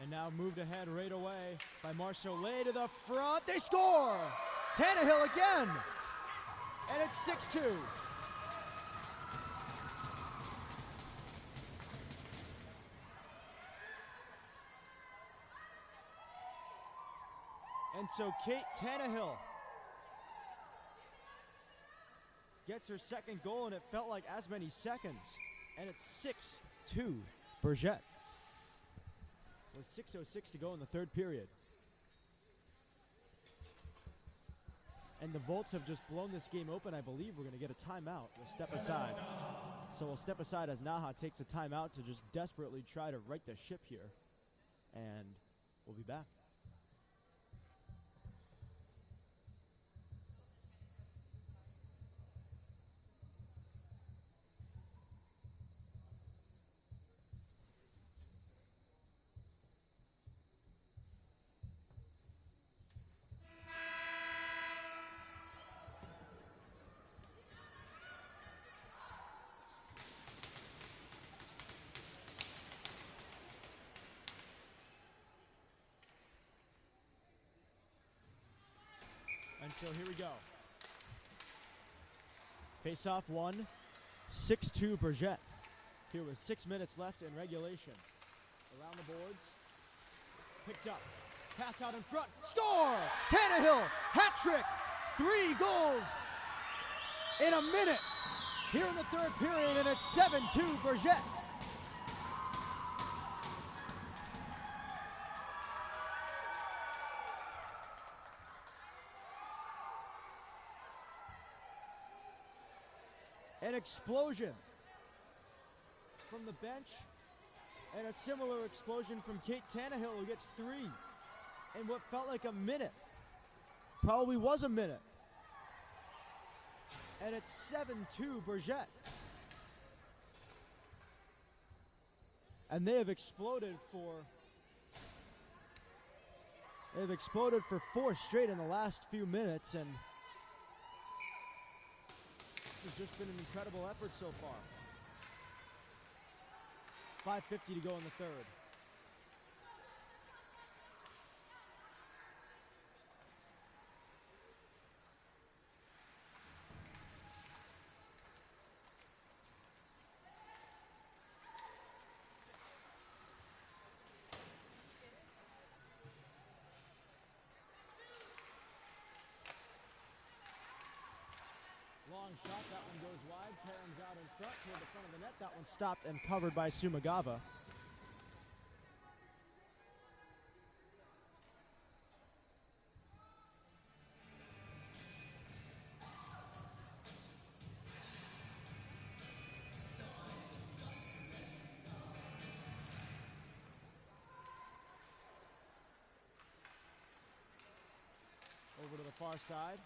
And now moved ahead right away by Marcelet to the front. They score! Tannehill again! And it's 6-2. And so Kate Tannehill gets her second goal, and it felt like as many seconds. And it's 6-2 Bergette. With 6:06 to go in the third period. And the Volts have just blown this game open. I believe we're going to get a timeout. We'll step aside. So we'll step aside as Naha takes a timeout to just desperately try to right the ship here. And we'll be back. And so here we go. Face-off won, 6-2 Bergette. Here with 6 minutes left in regulation. Around the boards, picked up, pass out in front, score! Tannehill, hat trick, 3 goals in a minute here in the third period, and it's 7-2 Bergette. An explosion from the bench, and a similar explosion from Kate Tannehill, who gets 3 in what felt like a minute. Probably was a minute. And it's 7-2 Bergette. And they have exploded for 4 straight in the last few minutes, and has just been an incredible effort so far. 5:50 to go in the third. Long shot, that one goes wide. Karen's out in front toward the front of the net. That one stopped and covered by Sumagava. Over to the far side.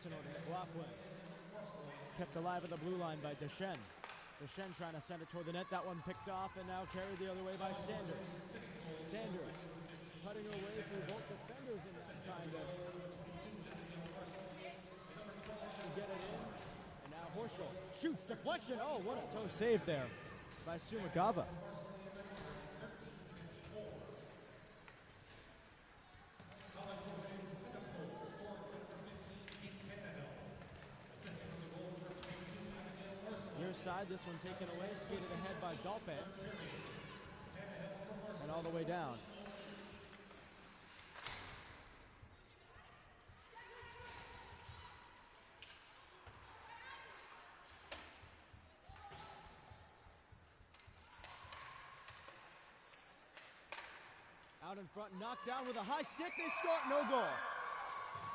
McLaughlin kept alive at the blue line by Deschênes. Deschênes trying to send it toward the net. That one picked off and now carried the other way by Sanders. Sanders cutting away through both defenders and trying to get it in. And now Horschel shoots, deflection. Oh, what a toe save there by Sumagava. Near side, this one taken away, skated ahead by Dalpe. And all the way down. Out in front, knocked down with a high stick, they score, no goal.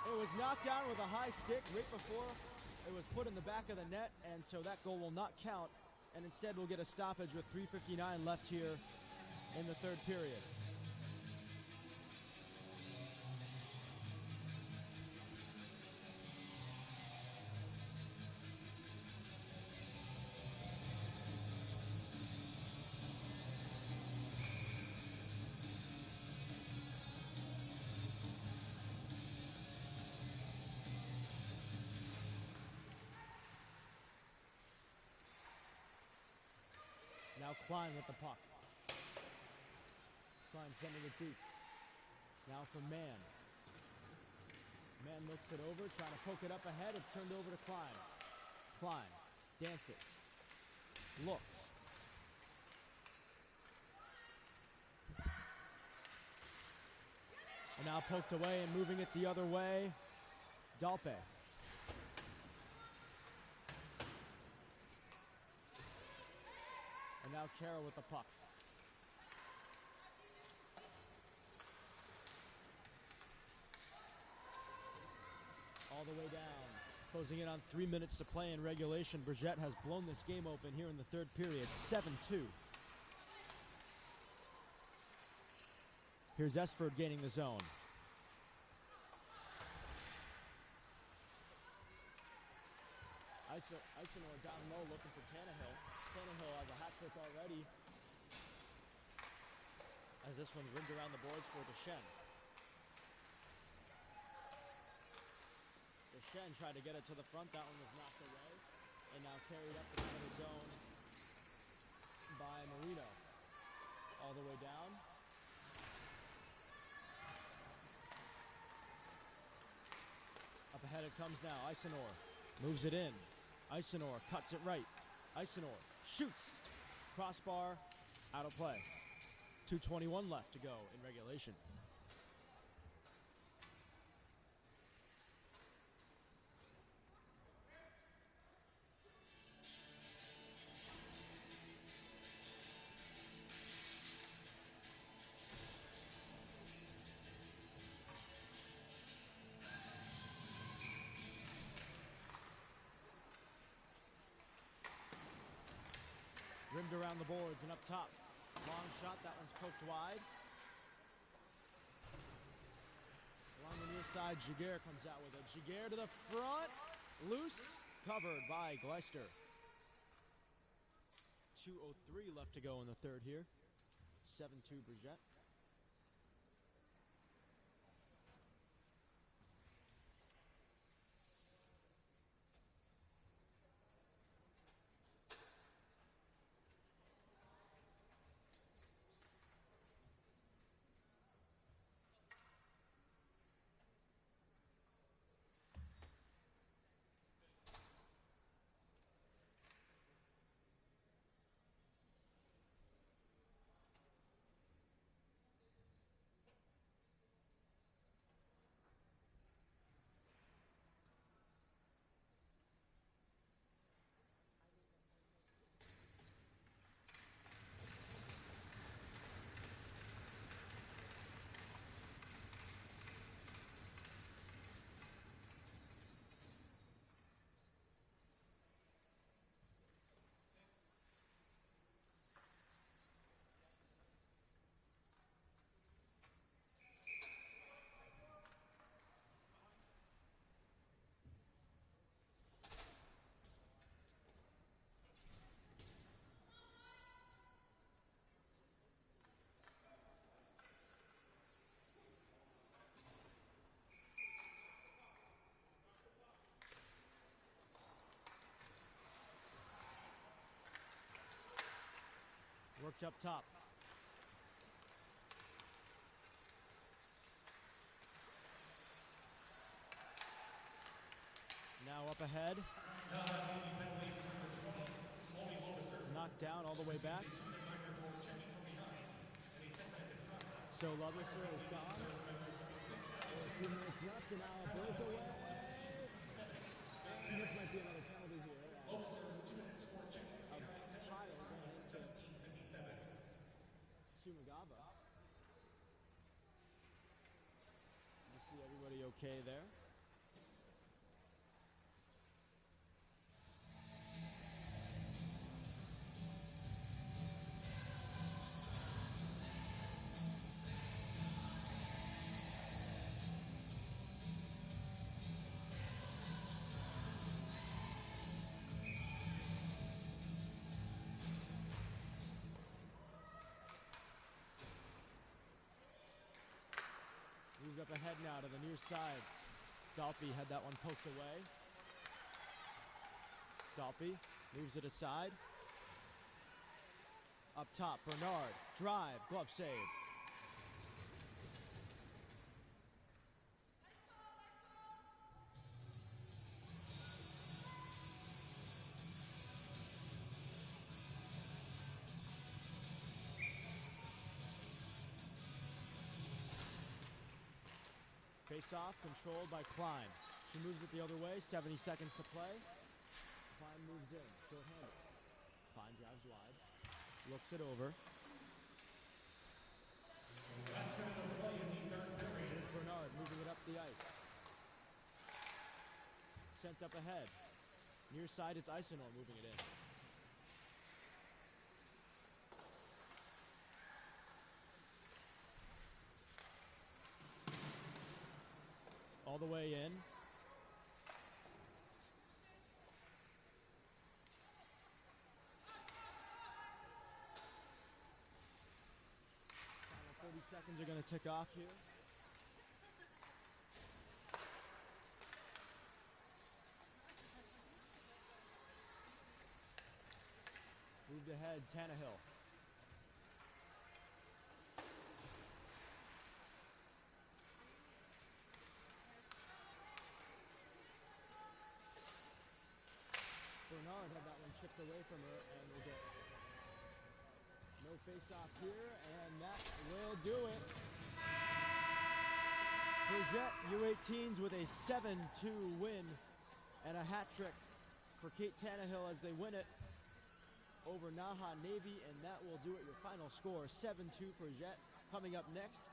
It was knocked down with a high stick right before it was put in the back of the net, and so that goal will not count, and instead we'll get a stoppage with 3:59 left here in the third period. Now Klein with the puck. Klein sending it deep. Now for Mann. Mann looks it over, trying to poke it up ahead. It's turned over to Klein. Klein dances. Looks. And now poked away and moving it the other way. Dalpe. And now Carroll with the puck. All the way down. Closing in on 3 minutes to play in regulation. Bridgette has blown this game open here in the third period. 7-2. Here's Esford gaining the zone. Eisenor down low looking for Tannehill. Tannehill has a hat trick already. As this one's ringed around the boards for Deschênes. Deschênes tried to get it to the front. That one was knocked away. And now carried up into the zone by Marino. All the way down. Up ahead it comes now. Eisenor moves it in. Eisenor cuts it right. Eisenor shoots. Crossbar, out of play. 2:21 left to go in regulation. Rimmed around the boards and up top. Long shot, that one's poked wide. Along the near side, Giguère comes out with it. Giguère to the front. Loose, covered by Gleister. 2:03 left to go in the third here. 7-2 Bridgette. Worked up top. Now up ahead. Knocked down all the way back. So Lovelser is gone. A few minutes left and now a breakaway. And this might be another penalty here. A pile going into Sumagaba. You see everybody okay there? Moved up ahead now to the near side. Dalpe had that one poked away. Dalpe moves it aside. Up top, Bernard, drive, glove save. Face-off controlled by Klein. She moves it the other way, 70 seconds to play. Klein moves in, short-handed. Klein drives wide, looks it over. Here's Bernard moving it up the ice. Sent up ahead. Near side, it's Eisenor moving it in. All the way in. Final 30 seconds are going to tick off here. Moved ahead, Tannehill. Bernard had that one chipped away from her and will get no face-off here, and that will do it. Bridgette U18s with a 7-2 win and a hat trick for Kate Tannehill as they win it over Naha Navy, and that will do it. Your final score, 7-2 Bridgette. Coming up next,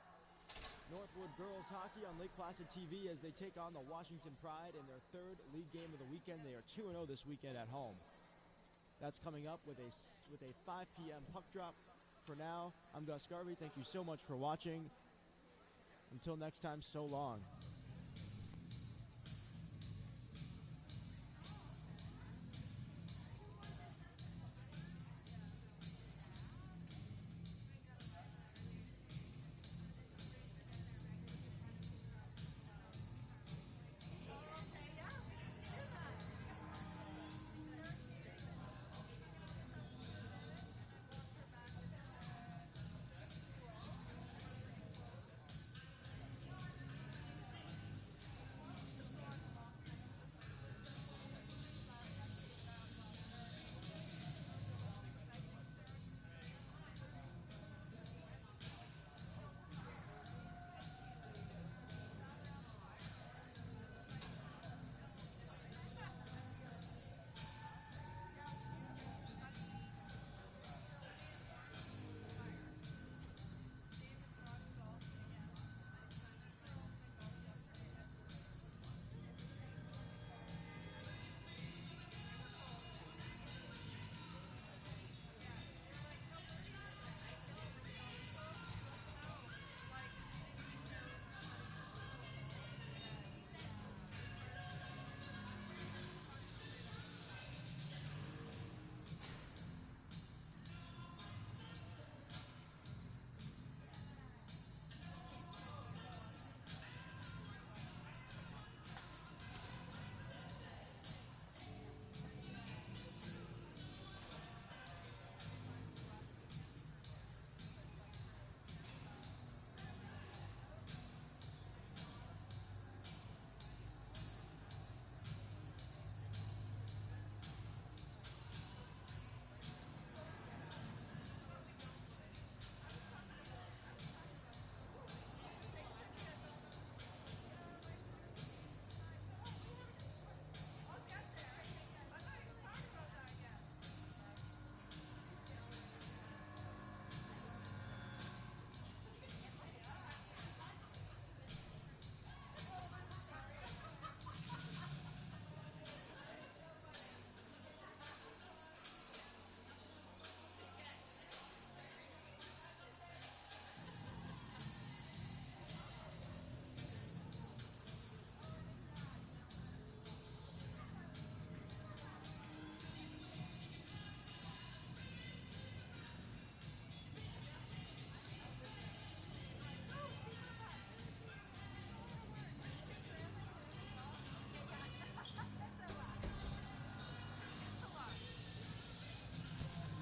Northwood girls hockey on Lake Placid TV as they take on the Washington Pride in their third league game of the weekend. They are 2-0 this weekend at home. That's coming up with a 5 p.m. puck drop. For now, I'm Gus Garvey. Thank you so much for watching. Until next time, so long.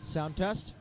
Sound test.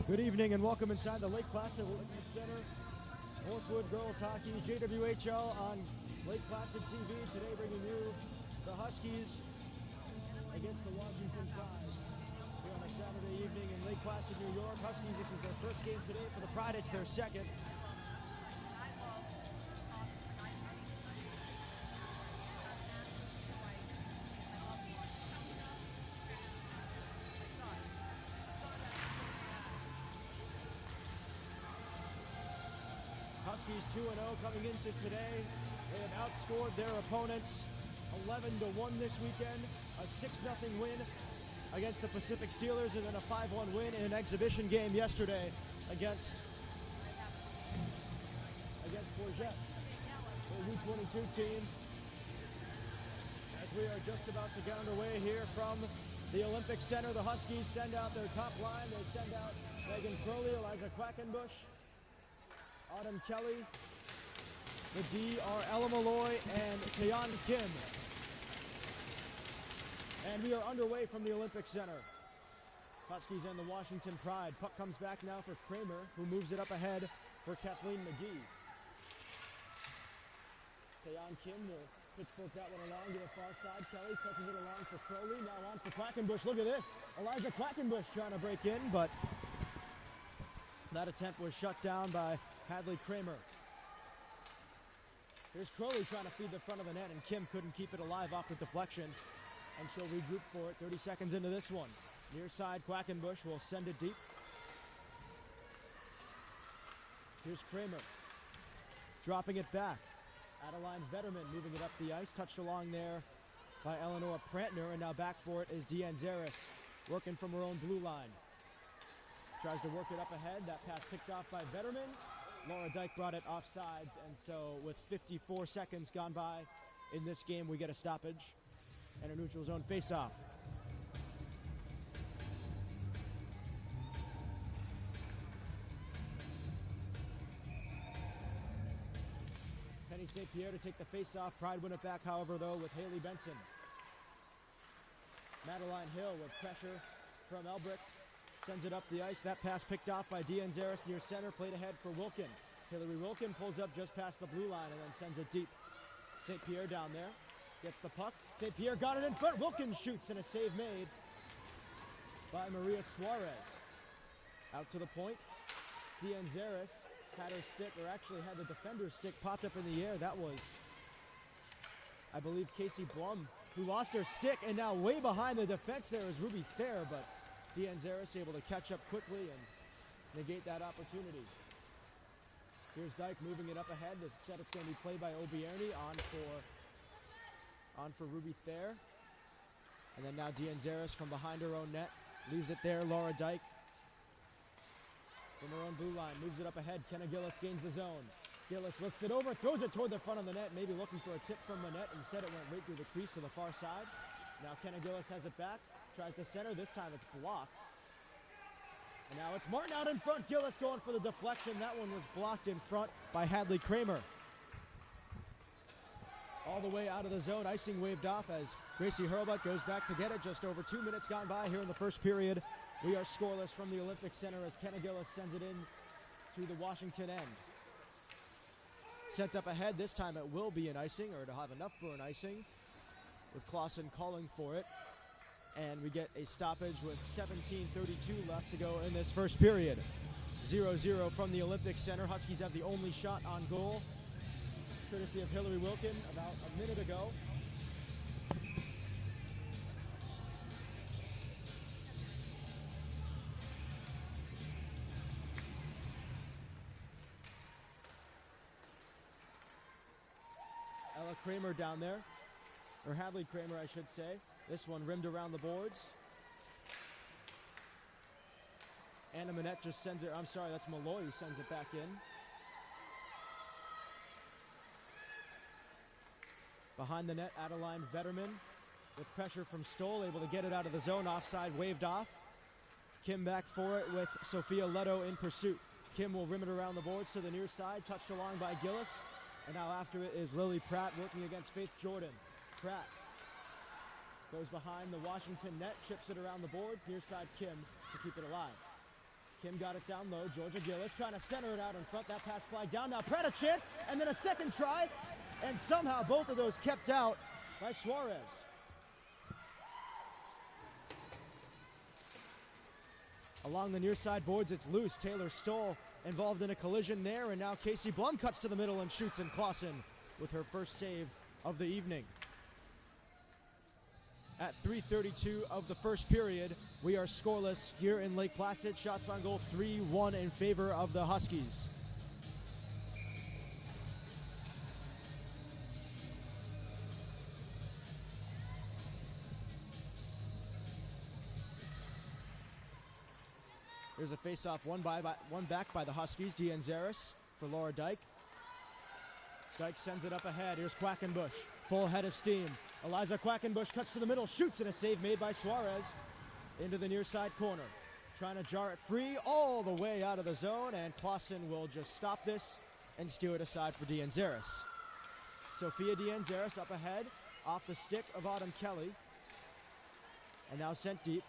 Good evening and welcome inside the Lake Placid Olympic Center. Northwood Girls Hockey, JWHL on Lake Placid TV. Today bringing you the Huskies against the Washington Pride. Here on a Saturday evening in Lake Placid, New York. Huskies, this is their first game today. For the Pride, it's their second. Huskies 2-0 coming into today. They have outscored their opponents 11-1 this weekend. A 6-0 win against the Pacific Steelers, and then a 5-1 win in an exhibition game yesterday against Bourget, the U22 team. As we are just about to get underway here from the Olympic Center, the Huskies send out their top line. They send out Megan Crowley, Eliza Quackenbush, Autumn Kelly, the D are Ella Malloy and Taeyeon Kim. And we are underway from the Olympic Center. Huskies and the Washington Pride. Puck comes back now for Kramer, who moves it up ahead for Kathleen McGee. Taeyeon Kim will pitchfork that one along to the far side. Kelly touches it along for Crowley. Now on for Quackenbush. Look at this. Eliza Quackenbush trying to break in, but that attempt was shut down by Hadley Kramer. Here's Crowley trying to feed the front of the net, and Kim couldn't keep it alive off the deflection, and she'll regroup for it 30 seconds into this one. Near side, Quackenbush will send it deep. Here's Kramer dropping it back. Adeline Vetterman moving it up the ice, touched along there by Eleanor Prantner, and now back for it is Deanne Zaris, working from her own blue line. Tries to work it up ahead. That pass picked off by Vetterman. Laura Dyke brought it offsides, and so with 54 seconds gone by in this game, we get a stoppage and a neutral zone face-off. Penny St. Pierre to take the face-off. Pride win it back, however, though, with Haley Benson. Madeline Hill with pressure from Elbricht. Sends it up the ice. That pass picked off by Deanne Zaris near center. Played ahead for Wilkin. Hillary Wilkin pulls up just past the blue line and then sends it deep. St. Pierre down there. Gets the puck. St. Pierre got it in front. Wilkin shoots, and a save made by Maria Suarez. Out to the point. Deanne Zaris had her stick, or actually had the defender's stick popped up in the air. That was, I believe, Casey Blum, who lost her stick, and now way behind the defense there is Ruby Thayer, but Deanne Zaris able to catch up quickly and negate that opportunity. Here's Dyke moving it up ahead. The set it's going to be played by O'Bierny on for Ruby Thayer. And then now Deanne Zaris from behind her own net. Leaves it there. Laura Dyke from her own blue line. Moves it up ahead. Kenna Gillis gains the zone. Gillis looks it over. Throws it toward the front of the net. Maybe looking for a tip from the net. Instead it went right through the crease to the far side. Now Kenna Gillis has it back. Tries to center. This time it's blocked. And now it's Martin out in front. Gillis going for the deflection. That one was blocked in front by Hadley Kramer. All the way out of the zone. Icing waved off as Gracie Hurlbutt goes back to get it. Just over 2 minutes gone by here in the first period. We are scoreless from the Olympic Center as Kenna Gillis sends it in to the Washington end. Sent up ahead. This time it will be an icing, or to have enough for an icing, with Clausen calling for it. And we get a stoppage with 17:32 left to go in this first period. 0-0 from the Olympic Center. Huskies have the only shot on goal, courtesy of Hillary Wilkin about a minute ago. Ella Kramer down there, or Hadley Kramer, I should say. This one rimmed around the boards. Anna Manette just sends it, I'm sorry, that's Malloy who sends it back in. Behind the net, Adeline Vetterman with pressure from Stoll, able to get it out of the zone, offside, waved off. Kim back for it with Sophia Leto in pursuit. Kim will rim it around the boards to the near side, touched along by Gillis. And now after it is Lily Pratt working against Faith Jordan. Pratt goes behind the Washington net, chips it around the boards, near side Kim to keep it alive. Kim got it down low. Georgia Gillis trying to center it out in front. That pass fly down. Now Pratt a chance, and then a second try, and somehow both of those kept out by Suarez. Along the near side boards, it's loose. Taylor Stoll involved in a collision there, and now Casey Blum cuts to the middle and shoots, and Clausen with her first save of the evening. At 3:32 of the first period, we are scoreless here in Lake Placid. Shots on goal 3-1 in favor of the Huskies. Here's a face-off, one back by the Huskies. Dianzaris for Laura Dyke. Dyke sends it up ahead. Here's Quackenbush, full head of steam. Eliza Quackenbush cuts to the middle, shoots, and a save made by Suarez into the near side corner. Trying to jar it free all the way out of the zone, and Clausen will just stop this and steer it aside for Dianzaris. Sophia Dianzaris up ahead, off the stick of Autumn Kelly, and now sent deep.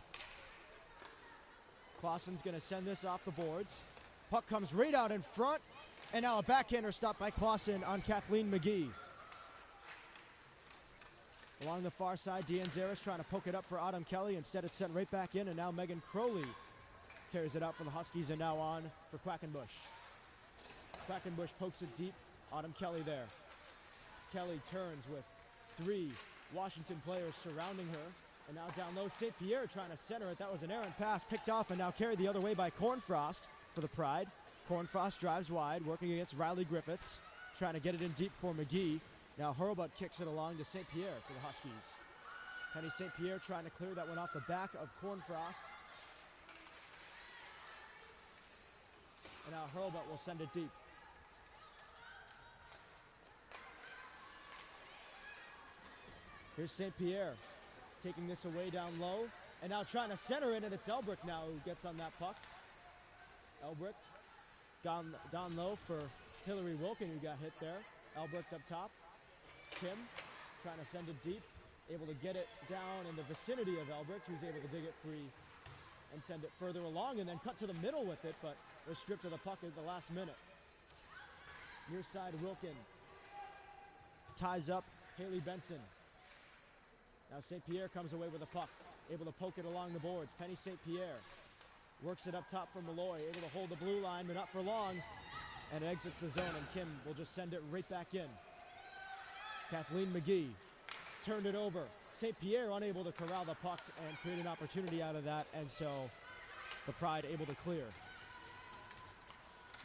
Clausen's going to send this off the boards. Puck comes right out in front, and now a backhander stop by Clausen on Kathleen McGee. Along the far side, Dianzaris trying to poke it up for Autumn Kelly. Instead, it's sent right back in, and now Megan Crowley carries it out for the Huskies, and now on for Quackenbush. Quackenbush pokes it deep. Autumn Kelly there. Kelly turns with three Washington players surrounding her. And now down low, St. Pierre trying to center it. That was an errant pass, picked off and now carried the other way by Cornfrost for the Pride. Cornfrost drives wide, working against Riley Griffiths, trying to get it in deep for McGee. Now Hurlbut kicks it along to St. Pierre for the Huskies. Penny St. Pierre trying to clear that one off the back of Cornfrost. And now Hurlbut will send it deep. Here's St. Pierre taking this away down low, and now trying to center it, and it's Elbrick now who gets on that puck. Elbrick down low for Hillary Wilkin, who got hit there. Elbrick up top. Kim trying to send it deep, able to get it down in the vicinity of Elbrick, who's able to dig it free and send it further along, and then cut to the middle with it, but was stripped of the puck at the last minute. Near side, Wilkin ties up Haley Benson. Now St. Pierre comes away with a puck, able to poke it along the boards. Penny St. Pierre works it up top for Malloy, able to hold the blue line, but not for long, and it exits the zone, and Kim will just send it right back in. Kathleen McGee turned it over. St. Pierre unable to corral the puck and create an opportunity out of that, and so the Pride able to clear.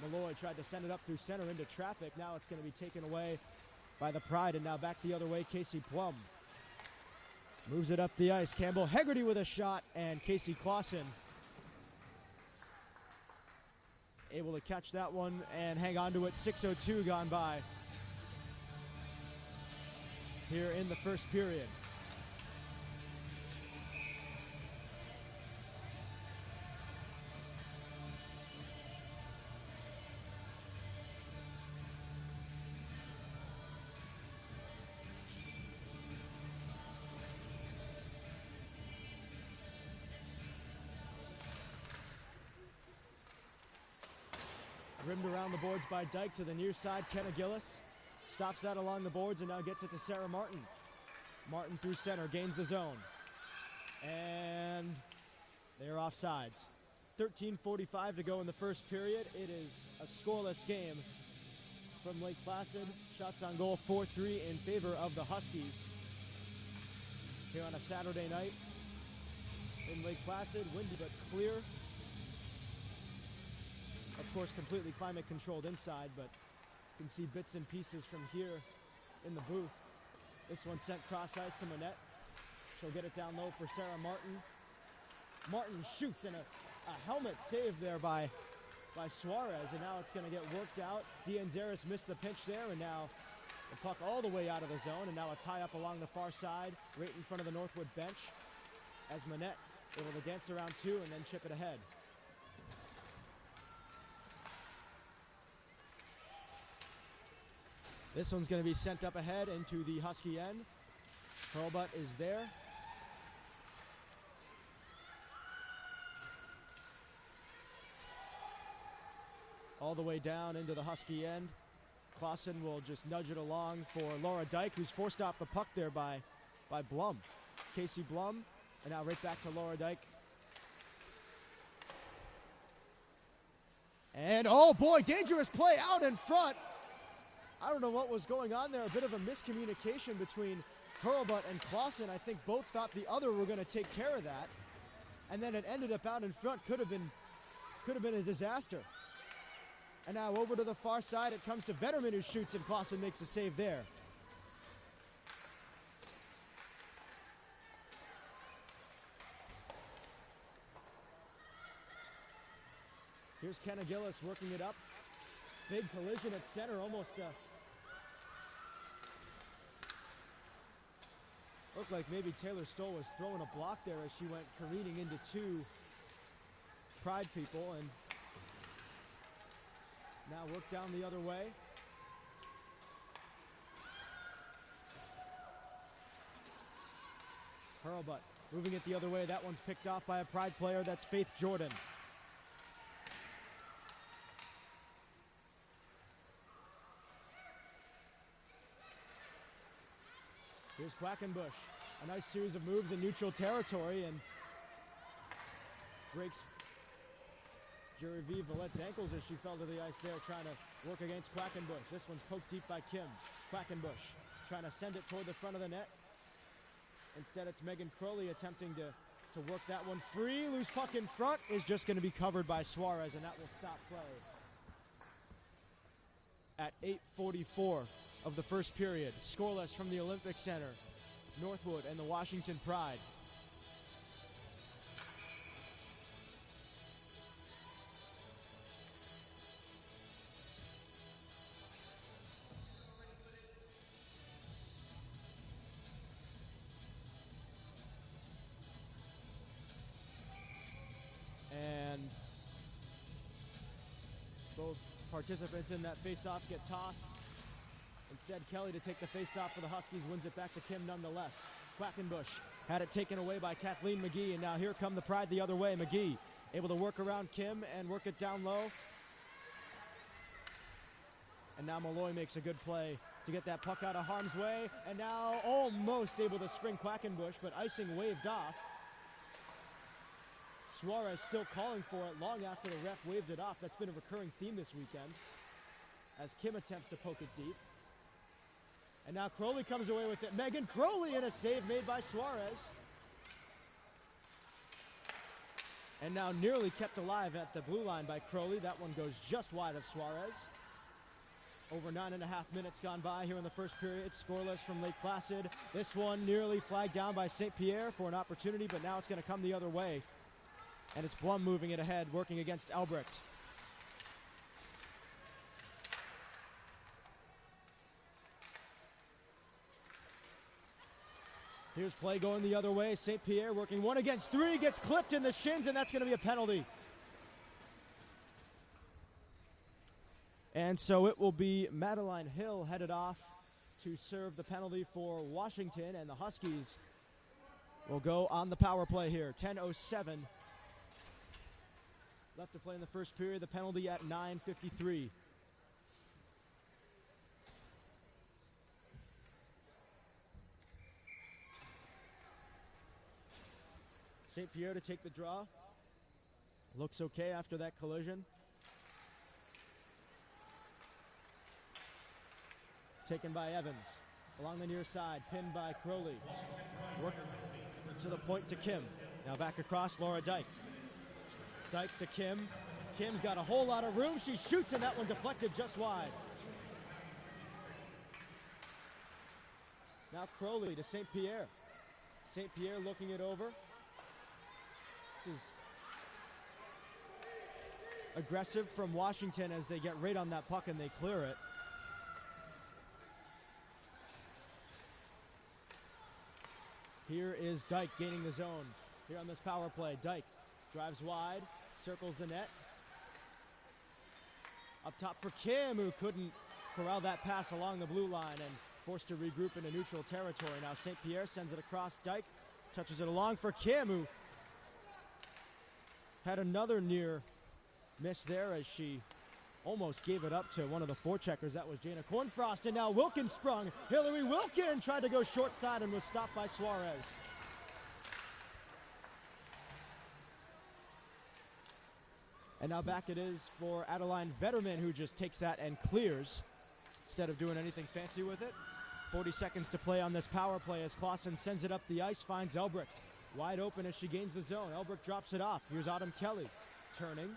Malloy tried to send it up through center into traffic. Now it's going to be taken away by the Pride, and now back the other way, Casey Plum moves it up the ice. Campbell Hegarty with a shot, and Casey Clausen able to catch that one and hang on to it. 6:02 gone by here in the first period. Rimmed around the boards by Dyke to the near side. Kenna Gillis stops that along the boards and now gets it to Sarah Martin. Martin through center, gains the zone. And they're offsides. 13:45 to go in the first period. It is a scoreless game from Lake Placid. Shots on goal 4-3 in favor of the Huskies. Here on a Saturday night in Lake Placid, windy but clear. Of course, completely climate controlled inside, but you can see bits and pieces from here in the booth. This one sent cross ice to Manette. She'll get it down low for Sarah Martin. Martin shoots, and a helmet save there by Suarez, and now it's going to get worked out. Dianzaris missed the pinch there, and now the puck all the way out of the zone, and now a tie up along the far side, right in front of the Northwood bench, as Manette able to dance around two and then chip it ahead. This one's going to be sent up ahead into the Husky end. Hurlbut is there. all the way down into the Husky end. Clausen will just nudge it along for Laura Dyke, who's forced off the puck there by Blum. Casey Blum, and now right back to Laura Dyke. And oh boy, dangerous play out in front. I don't know what was going on there. A bit of a miscommunication between Hurlbut and Clausen. I think both thought the other were going to take care of that. And then it ended up out in front. Could have been a disaster. And now over to the far side, it comes to Vetterman, who shoots, and Clausen makes a save there. Here's Kenna Gillis working it up. Big collision at center, almost looked like maybe Taylor Stoll was throwing a block there as she went careening into two Pride people, and now work down the other way. Hurlbut moving it the other way. That one's picked off by a Pride player. That's Faith Jordan. Here's Quackenbush. A nice series of moves in neutral territory and breaks Jerry V. Villette's ankles as she fell to the ice there, trying to work against Quackenbush. This one's poked deep by Kim. Quackenbush trying to send it toward the front of the net. Instead, it's Megan Crowley attempting to work that one free. Loose puck in front is just going to be covered by Suarez, and that will stop play at 8:44 of the first period. Scoreless from the Olympic Center. Northwood and the Washington Pride. And both participants in that face-off get tossed. Instead, Kelly to take the face-off for the Huskies, wins it back to Kim nonetheless. Quackenbush had it taken away by Kathleen McGee, and now here come the Pride the other way. McGee able to work around Kim and work it down low. And now Malloy makes a good play to get that puck out of harm's way, and now almost able to spring Quackenbush, but icing waved off. Suarez still calling for it long after the ref waved it off. That's been a recurring theme this weekend as Kim attempts to poke it deep. And now Crowley comes away with it. Megan Crowley in a save made by Suarez. And now nearly kept alive at the blue line by Crowley. That one goes just wide of Suarez. Over 9.5 minutes gone by here in the first period. Scoreless from Lake Placid. This one nearly flagged down by St. Pierre for an opportunity, but now it's going to come the other way. And it's Blum moving it ahead, working against Albrecht. Here's play going the other way. St. Pierre working 1 against 3, gets clipped in the shins, and that's going to be a penalty. And so it will be Madeline Hill headed off to serve the penalty for Washington, and the Huskies will go on the power play here. 10:07 left to play in the first period. The penalty at 9:53. St. Pierre to take the draw. Looks okay after that collision. Taken by Evans. Along the near side, pinned by Crowley. Work to the point to Kim. Now back across, Laura Dyke. Dyke to Kim. Kim's got a whole lot of room. She shoots, and that one deflected just wide. Now Crowley to St. Pierre. St. Pierre looking it over. This is aggressive from Washington as they get right on that puck and they clear it. Here is Dyke gaining the zone here on this power play. Dyke drives wide, circles the net. Up top for Kim, who couldn't corral that pass along the blue line and forced to regroup into neutral territory. Now St. Pierre sends it across. Dyke touches it along for Kim, who had another near miss there as she almost gave it up to one of the forecheckers. That was Jana Cornfrost, and now Wilkins sprung. Hillary Wilkins tried to go short side and was stopped by Suarez. And now back it is for Adeline Vetterman, who just takes that and clears instead of doing anything fancy with it. 40 seconds to play on this power play as Clausen sends it up the ice, finds Elbricht. Wide open as she gains the zone. Elbricht drops it off. Here's Autumn Kelly turning.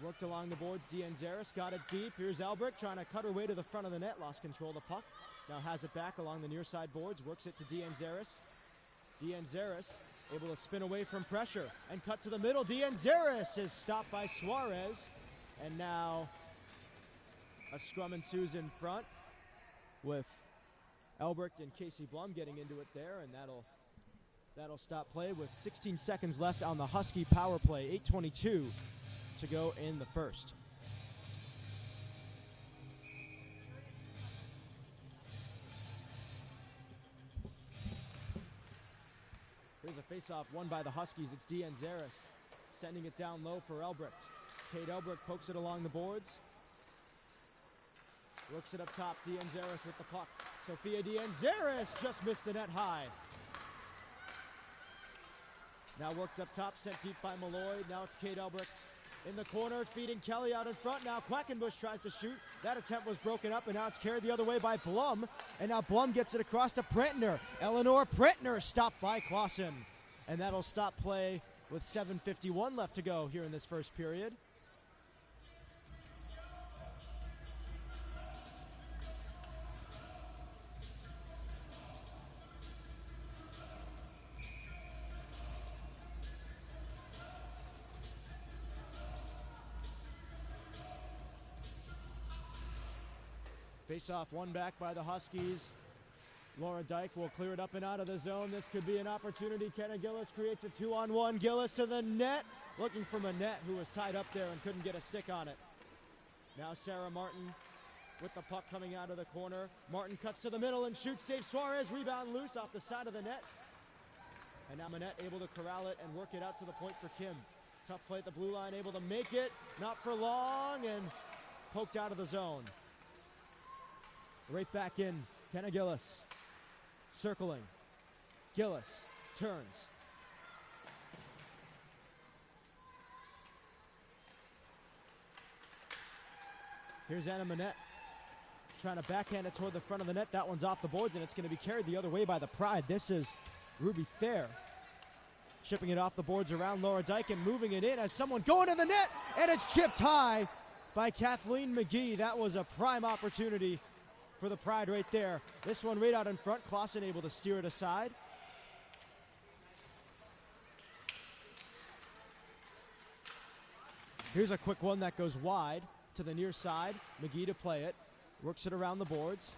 Worked along the boards. Deanne Zaris got it deep. Here's Elbricht trying to cut her way to the front of the net. Lost control of the puck. Now has it back along the near side boards. Works it to Deanne Zaris. Deanne Zaris able to spin away from pressure and cut to the middle. Deanne Zaris is stopped by Suarez. And now a scrum ensues in front with Elbricht and Casey Blum getting into it there, and that'll stop play with 16 seconds left on the Husky power play. 8:22 to go in the first. Here's a faceoff won by the Huskies. It's Deanne Zaris sending it down low for Elbricht. Kate Elbricht pokes it along the boards. Works it up top. Deanne Zaris with the puck. Sophia Deanne Zaris just missed the net high. Now worked up top, sent deep by Malloy. Now it's Kate Elbricht in the corner, feeding Kelly out in front. Now Quackenbush tries to shoot. That attempt was broken up, and now it's carried the other way by Blum. And now Blum gets it across to Prentner. Eleanor Prentner stopped by Clausen. And that'll stop play with 7:51 left to go here in this first period. Face-off won back by the Huskies. Laura Dyke will clear it up and out of the zone. This could be an opportunity. Kenna Gillis creates a 2-on-1. Gillis to the net, looking for Manette, who was tied up there and couldn't get a stick on it. Now Sarah Martin with the puck coming out of the corner. Martin cuts to the middle and shoots, saves Suarez. Rebound loose off the side of the net. And now Manette able to corral it and work it out to the point for Kim. Tough play at the blue line, able to make it. Not for long, and poked out of the zone. Right back in, Kenna Gillis. Circling. Gillis turns. Here's Anna Manette trying to backhand it toward the front of the net. That one's off the boards, and it's going to be carried the other way by the Pride. This is Ruby Thayer chipping it off the boards around Laura Dyke and moving it in as someone going to the net, and it's chipped high by Kathleen McGee. That was a prime opportunity for the Pride right there. This one right out in front. Clausen able to steer it aside. Here's a quick one that goes wide to the near side. McGee to play it. Works it around the boards.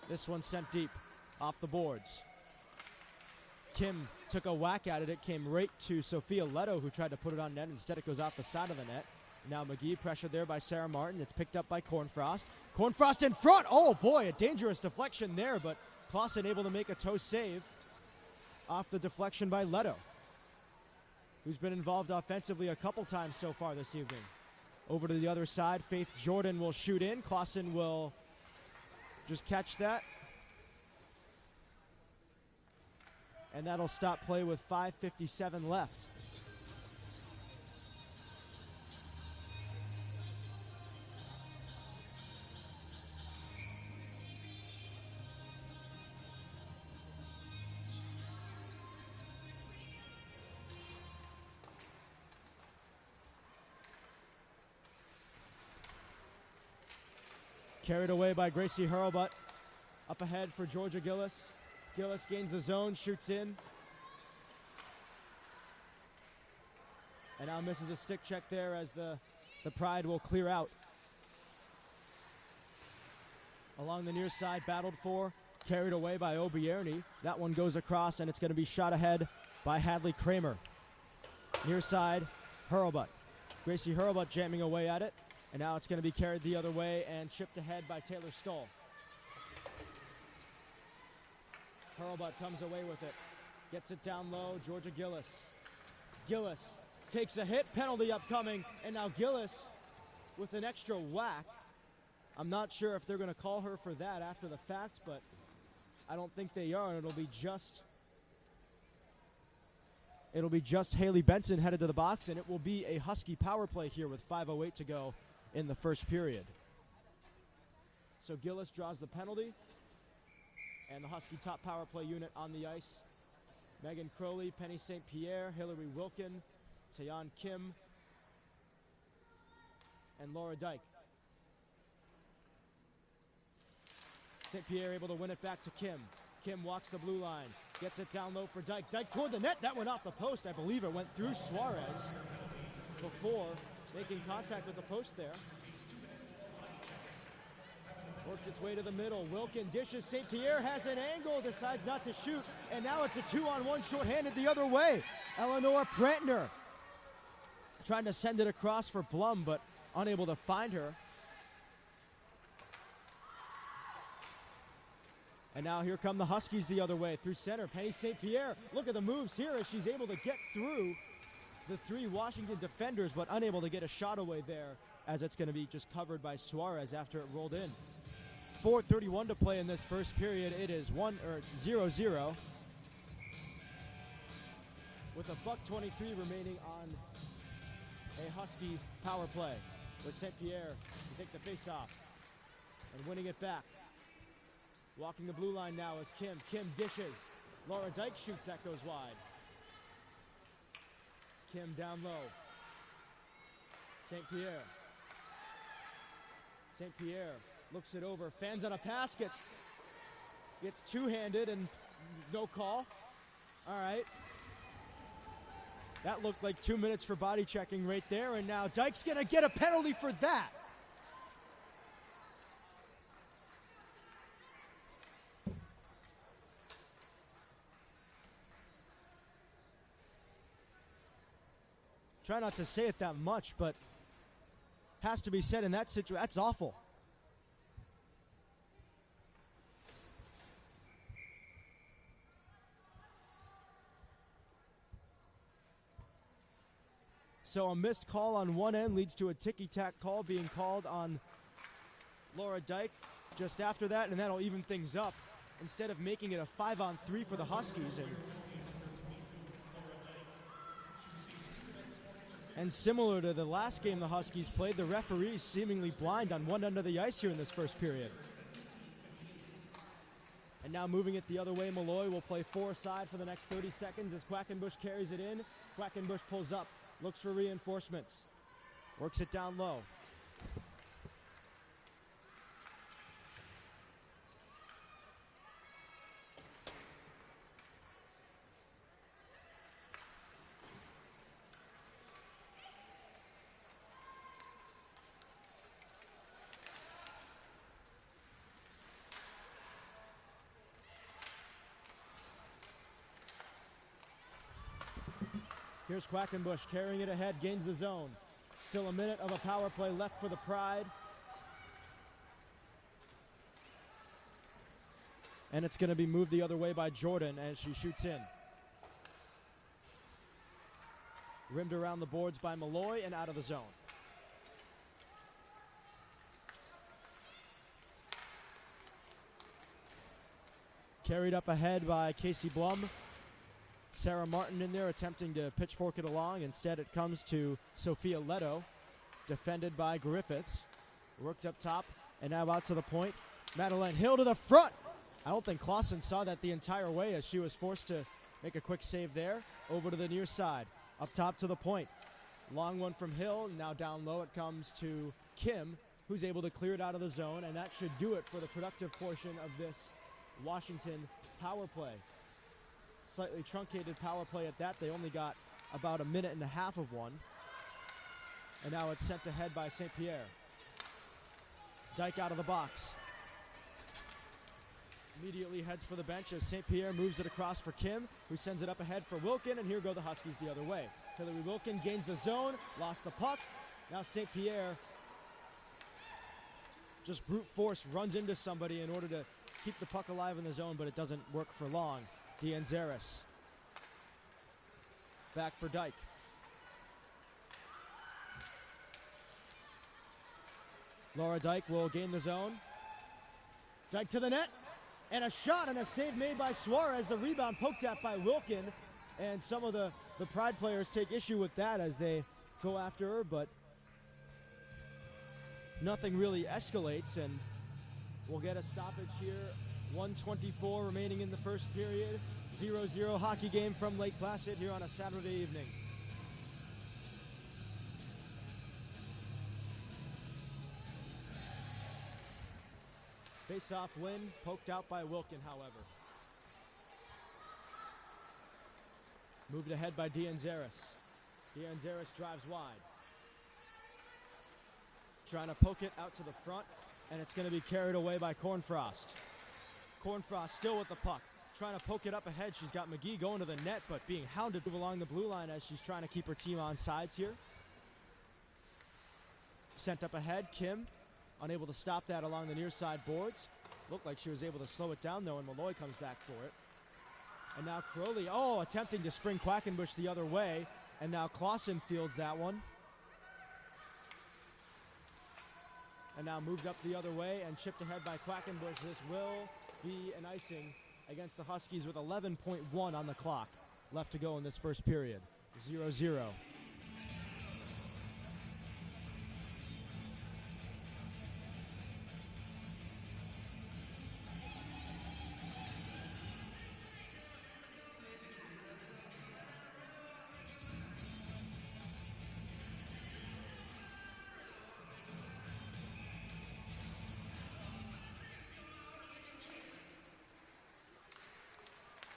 This one sent deep off the boards. Kim took a whack at it. It came right to Sophia Leto, who tried to put it on net. Instead, it goes off the side of the net. Now McGee pressured there by Sarah Martin. It's picked up by Cornfrost. Cornfrost in front. Oh, boy, a dangerous deflection there, but Clausen able to make a toe save off the deflection by Leto, who's been involved offensively a couple times so far this evening. Over to the other side, Faith Jordan will shoot in. Clausen will just catch that. And that'll stop play with 5:57 left. Carried away by Gracie Hurlbutt. Up ahead for Georgia Gillis. Gillis gains the zone, shoots in. And now misses a stick check there as the Pride will clear out. Along the near side, battled for, carried away by Obierne. That one goes across, and it's going to be shot ahead by Hadley Kramer. Near side, Hurlbutt. Gracie Hurlbutt jamming away at it. And now it's going to be carried the other way and chipped ahead by Taylor Stoll. Hurlbutt comes away with it. Gets it down low, Georgia Gillis. Gillis takes a hit, penalty upcoming, and now Gillis with an extra whack. I'm not sure if they're going to call her for that after the fact, but I don't think they are, and it'll be just Haley Benson headed to the box, and it will be a Husky power play here with 5:08 to go in the first period. So Gillis draws the penalty, and the Husky top power play unit on the ice. Megan Crowley, Penny St. Pierre, Hillary Wilkin, Taeyeon Kim, and Laura Dyke. St. Pierre able to win it back to Kim. Kim walks the blue line, gets it down low for Dyke. Dyke toward the net, that went off the post. I believe it went through Suarez before making contact with the post there. Worked its way to the middle. Wilkin dishes. St. Pierre has an angle, decides not to shoot, and now it's a 2-on-1 shorthanded the other way. Eleanor Prantner trying to send it across for Blum, but unable to find her. And now here come the Huskies the other way through center. Penny St. Pierre, look at the moves here as she's able to get through the three Washington defenders, but unable to get a shot away there as it's going to be just covered by Suarez after it rolled in. 4:31 to play in this first period. It is 0-0 with $1:23 remaining on a Husky power play with St. Pierre to take the face-off and winning it back. Walking the blue line now is Kim. Kim dishes. Laura Dyke shoots, that goes wide. Kim down low. St. Pierre. St. Pierre looks it over, fans on a pass, gets two-handed and no call. All right. That looked like 2 minutes for body checking right there, and now Dyke's gonna get a penalty for that. Try not to say it that much, but has to be said in that situation. That's awful. So a missed call on one end leads to a ticky-tack call being called on Laura Dyke just after that, and that'll even things up instead of making it a 5-on-3 for the Huskies. And similar to the last game the Huskies played, the referees seemingly blind on one end of the ice here in this first period. And now moving it the other way, Malloy will play four-side for the next 30 seconds as Quackenbush carries it in. Quackenbush pulls up, looks for reinforcements, works it down low. Here's Quackenbush carrying it ahead, gains the zone. Still a minute of a power play left for the Pride. And it's going to be moved the other way by Jordan as she shoots in. Rimmed around the boards by Malloy and out of the zone. Carried up ahead by Casey Blum. Sarah Martin in there attempting to pitchfork it along. Instead, it comes to Sophia Leto, defended by Griffiths. Worked up top and now out to the point. Madeleine Hill to the front. I don't think Clausen saw that the entire way as she was forced to make a quick save there. Over to the near side. Up top to the point. Long one from Hill. Now down low it comes to Kim, who's able to clear it out of the zone. And that should do it for the productive portion of this Washington power play. Slightly truncated power play at that. They only got about a minute and a half of one. And now it's sent ahead by St. Pierre. Dyke out of the box. Immediately heads for the bench as St. Pierre moves it across for Kim, who sends it up ahead for Wilkin, and here go the Huskies the other way. Hillary Wilkin gains the zone, lost the puck. Now St. Pierre just brute force runs into somebody in order to keep the puck alive in the zone, but it doesn't work for long. D'Anzaris back for Dyke. Laura Dyke will gain the zone. Dyke to the net, and a shot and a save made by Suarez. The rebound poked at by Wilkin, and some of the Pride players take issue with that as they go after her, but nothing really escalates, and we'll get a stoppage here. 1:24 remaining in the first period. 0-0 hockey game from Lake Placid here on a Saturday evening. Face-off win, poked out by Wilkin, however. Moved ahead by Dianzaris. Dianzaris drives wide. Trying to poke it out to the front, and it's going to be carried away by Cornfrost. Cornfrost still with the puck, trying to poke it up ahead. She's got McGee going to the net, but being hounded along the blue line as she's trying to keep her team on sides here. Sent up ahead, Kim, unable to stop that along the near side boards. Looked like she was able to slow it down though, and Malloy comes back for it. And now Crowley, attempting to spring Quackenbush the other way, and now Clausen fields that one. And now moved up the other way and chipped ahead by Quackenbush. This will be an icing against the Huskies with 11.1 on the clock left to go in this first period. 0-0.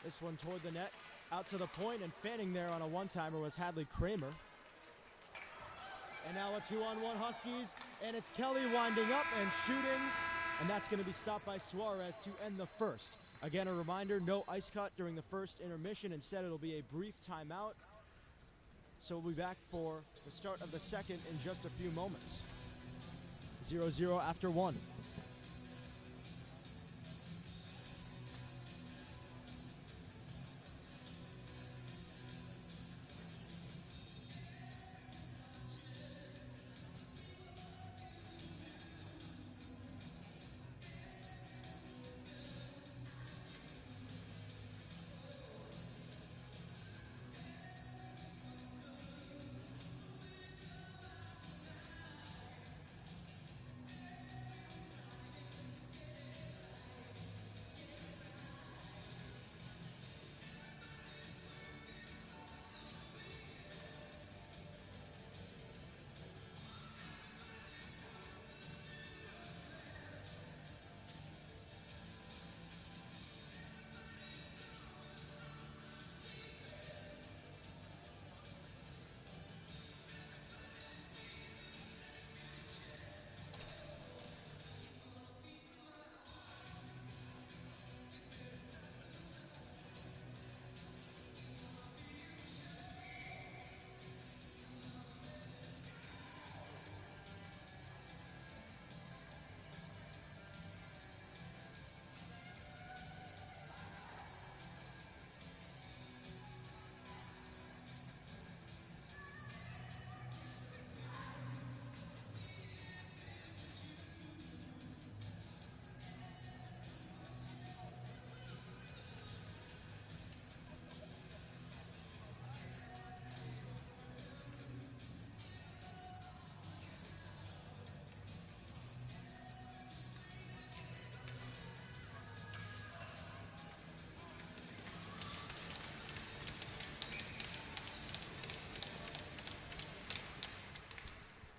This one toward the net, out to the point, and fanning there on a one-timer was Hadley Kramer. And now a 2-on-1 Huskies, and it's Kelly winding up and shooting, and that's going to be stopped by Suarez to end the first. Again, a reminder, no ice cut during the first intermission. Instead, it'll be a brief timeout. So we'll be back for the start of the second in just a few moments. 0-0 after one.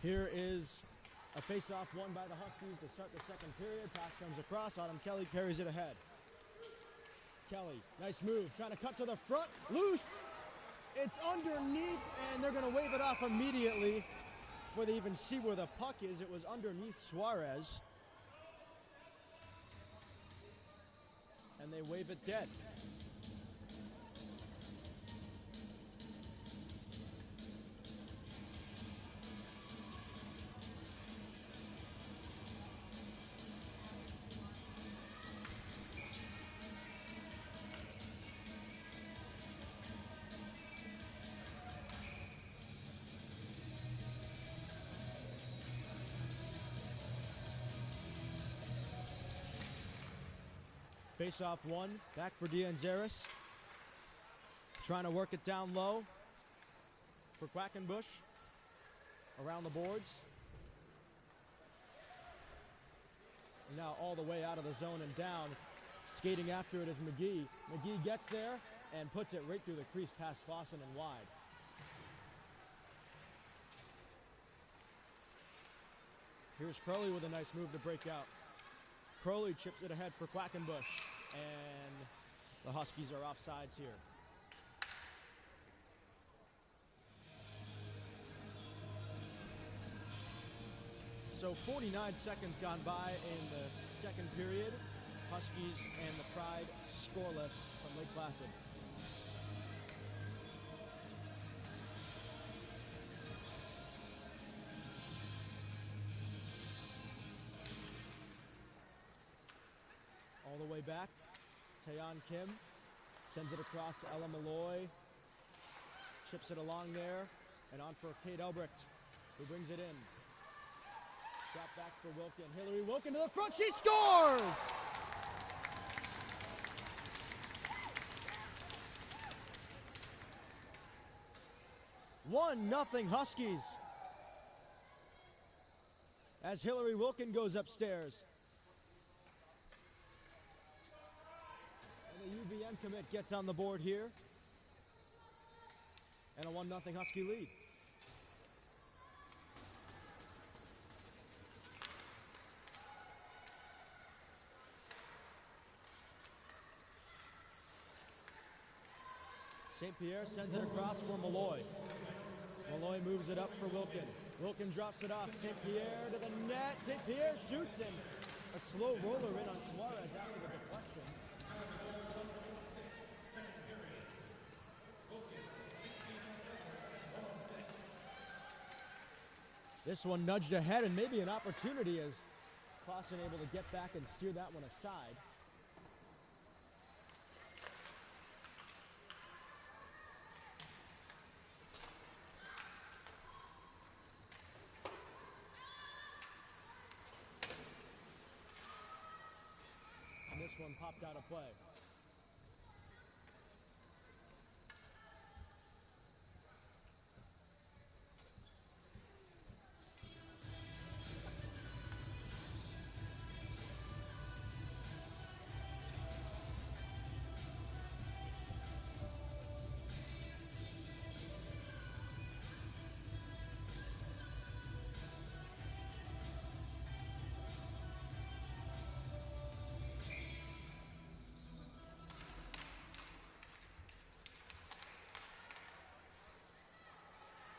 Here is a face-off won by the Huskies to start the second period. Pass comes across. Autumn Kelly carries it ahead. Kelly, nice move, trying to cut to the front. Loose. It's underneath, and they're going to wave it off immediately before they even see where the puck is. It was underneath Suarez. And they wave it dead. Face-off one, back for D'Anzaris. Trying to work it down low for Quackenbush. Around the boards. And now all the way out of the zone and down. Skating after it is McGee. McGee gets there and puts it right through the crease past Clausen and wide. Here's Crowley with a nice move to break out. Crowley chips it ahead for Quackenbush, and the Huskies are offsides here. So 49 seconds gone by in the second period. Huskies and the Pride scoreless from Lake Placid. All the way back, Taeyeon Kim sends it across to Ella Malloy, chips it along there, and on for Kate Elbricht, who brings it in. Drop back for Wilkin. Hillary Wilkin to the front, she scores! One nothing Huskies. As Hillary Wilkin goes upstairs. The UVM commit gets on the board here. And a 1-0 Husky lead. St. Pierre sends it across for Malloy. Malloy moves it up for Wilkin. Wilkin drops it off. St. Pierre to the net. St. Pierre shoots him. A slow roller in on Suarez after the deflection. This one nudged ahead and maybe an opportunity as Clausen able to get back and steer that one aside. And this one popped out of play.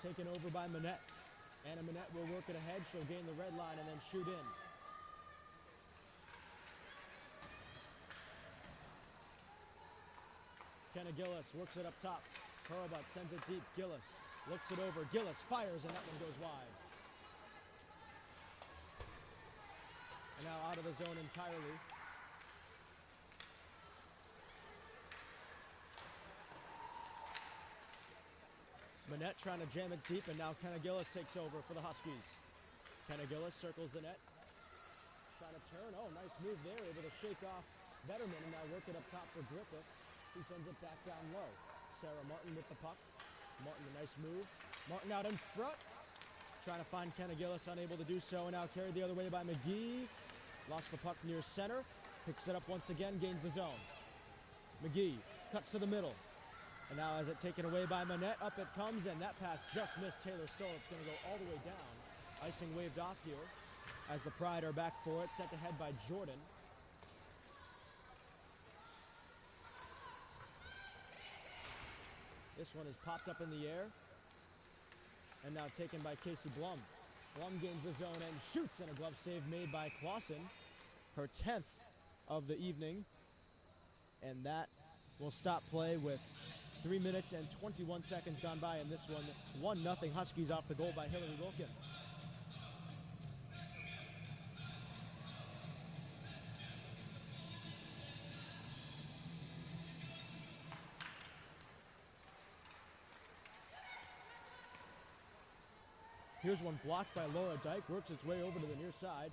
Taken over by Manette. Anna Manette will work it ahead. She'll gain the red line and then shoot in. Kenna Gillis works it up top. Hurlbut sends it deep. Gillis looks it over. Gillis fires and that one goes wide. And now out of the zone entirely. Manette trying to jam it deep, and now Kenna Gillis takes over for the Huskies. Kenna Gillis circles the net. Trying to turn. Oh, nice move there. Able to shake off Vetterman and now work it up top for Griffiths. He sends it back down low. Sarah Martin with the puck. Martin, a nice move. Martin out in front. Trying to find Kenna Gillis, unable to do so, and now carried the other way by McGee. Lost the puck near center. Picks it up once again, gains the zone. McGee cuts to the middle. And now as it taken away by Manette, up it comes, and that pass just missed Taylor Stoll. It's going to go all the way down. Icing waved off here as the Pride are back for it, sent ahead by Jordan. This one is popped up in the air. And now taken by Casey Blum. Blum gains the zone and shoots, and a glove save made by Clausen. Her 10th of the evening. And that will stop play with 3 minutes and 21 seconds gone by in this one. 1-0 Huskies off the goal by Hillary Wilkin. Here's one blocked by Laura Dyke, works its way over to the near side.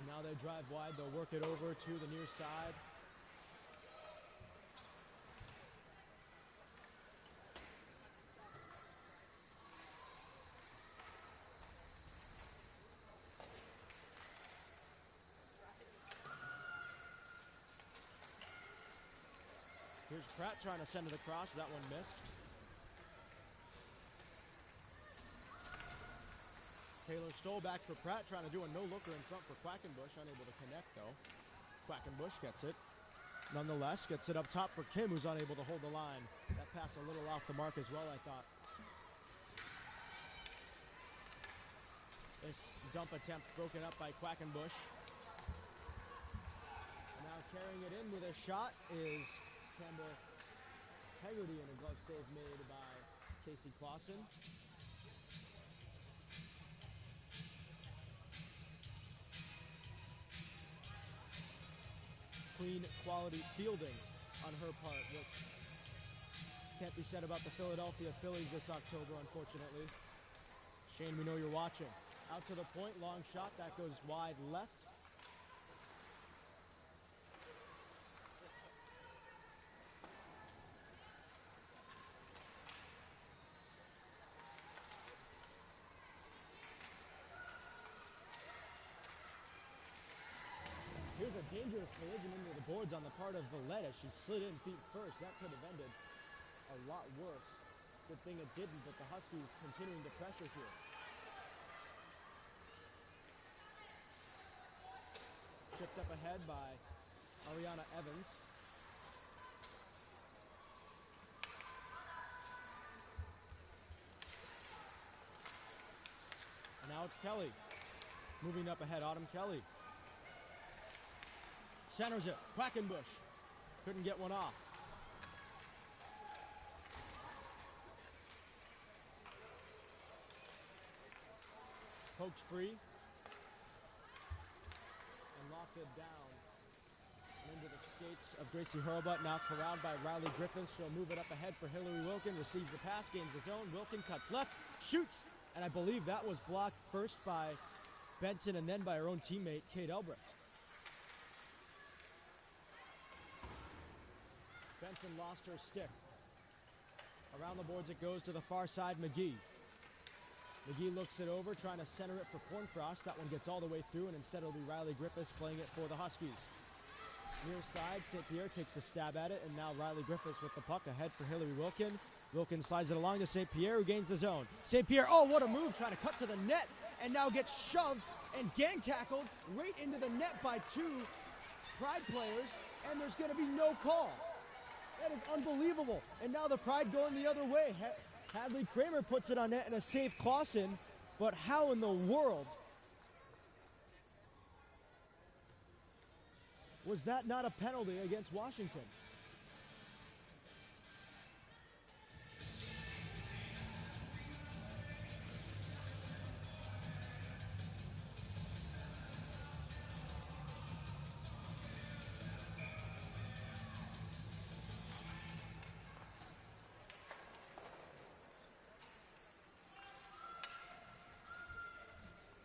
Now they drive wide, they'll work it over to the near side. Here's Pratt trying to send it across, that one missed. Taylor Stoll back for Pratt, trying to do a no-looker in front for Quackenbush, unable to connect though. Quackenbush gets it. Nonetheless, gets it up top for Kim, who's unable to hold the line. That pass a little off the mark as well, I thought. This dump attempt broken up by Quackenbush. And now carrying it in with a shot is Campbell Hegarty, and a glove save made by Casey Clausen. Clean, quality fielding on her part, which can't be said about the Philadelphia Phillies this October, unfortunately. Shane, we know you're watching. Out to the point, long shot, that goes wide left. Here's a dangerous collision into the boards on the part of Valletta. She slid in feet first. That could have ended a lot worse. Good thing it didn't, but the Huskies continuing to pressure here. Chipped up ahead by Ariana Evans. And now it's Kelly. Moving up ahead, Autumn Kelly. Centers it, Quackenbush. Couldn't get one off. Poked free. And lofted down. And into the skates of Gracie Hurlbut. Now corralled by Riley Griffiths. She'll move it up ahead for Hillary Wilkin. Receives the pass, gains the zone. Wilkin cuts left, shoots. And I believe that was blocked first by Benson and then by her own teammate, Kate Elbrecht. Benson lost her stick. Around the boards it goes to the far side, McGee. McGee looks it over, trying to center it for Cornfrost. That one gets all the way through, and instead it'll be Riley Griffiths playing it for the Huskies. Near side, St. Pierre takes a stab at it, and now Riley Griffiths with the puck ahead for Hillary Wilkin. Wilkin slides it along to St. Pierre, who gains the zone. St. Pierre, oh, what a move, trying to cut to the net, and now gets shoved and gang tackled right into the net by two Pride players, and there's going to be no call. That is unbelievable. And now the Pride going the other way. Hadley Kramer puts it on net and a save Clausen. But how in the world was that not a penalty against Washington?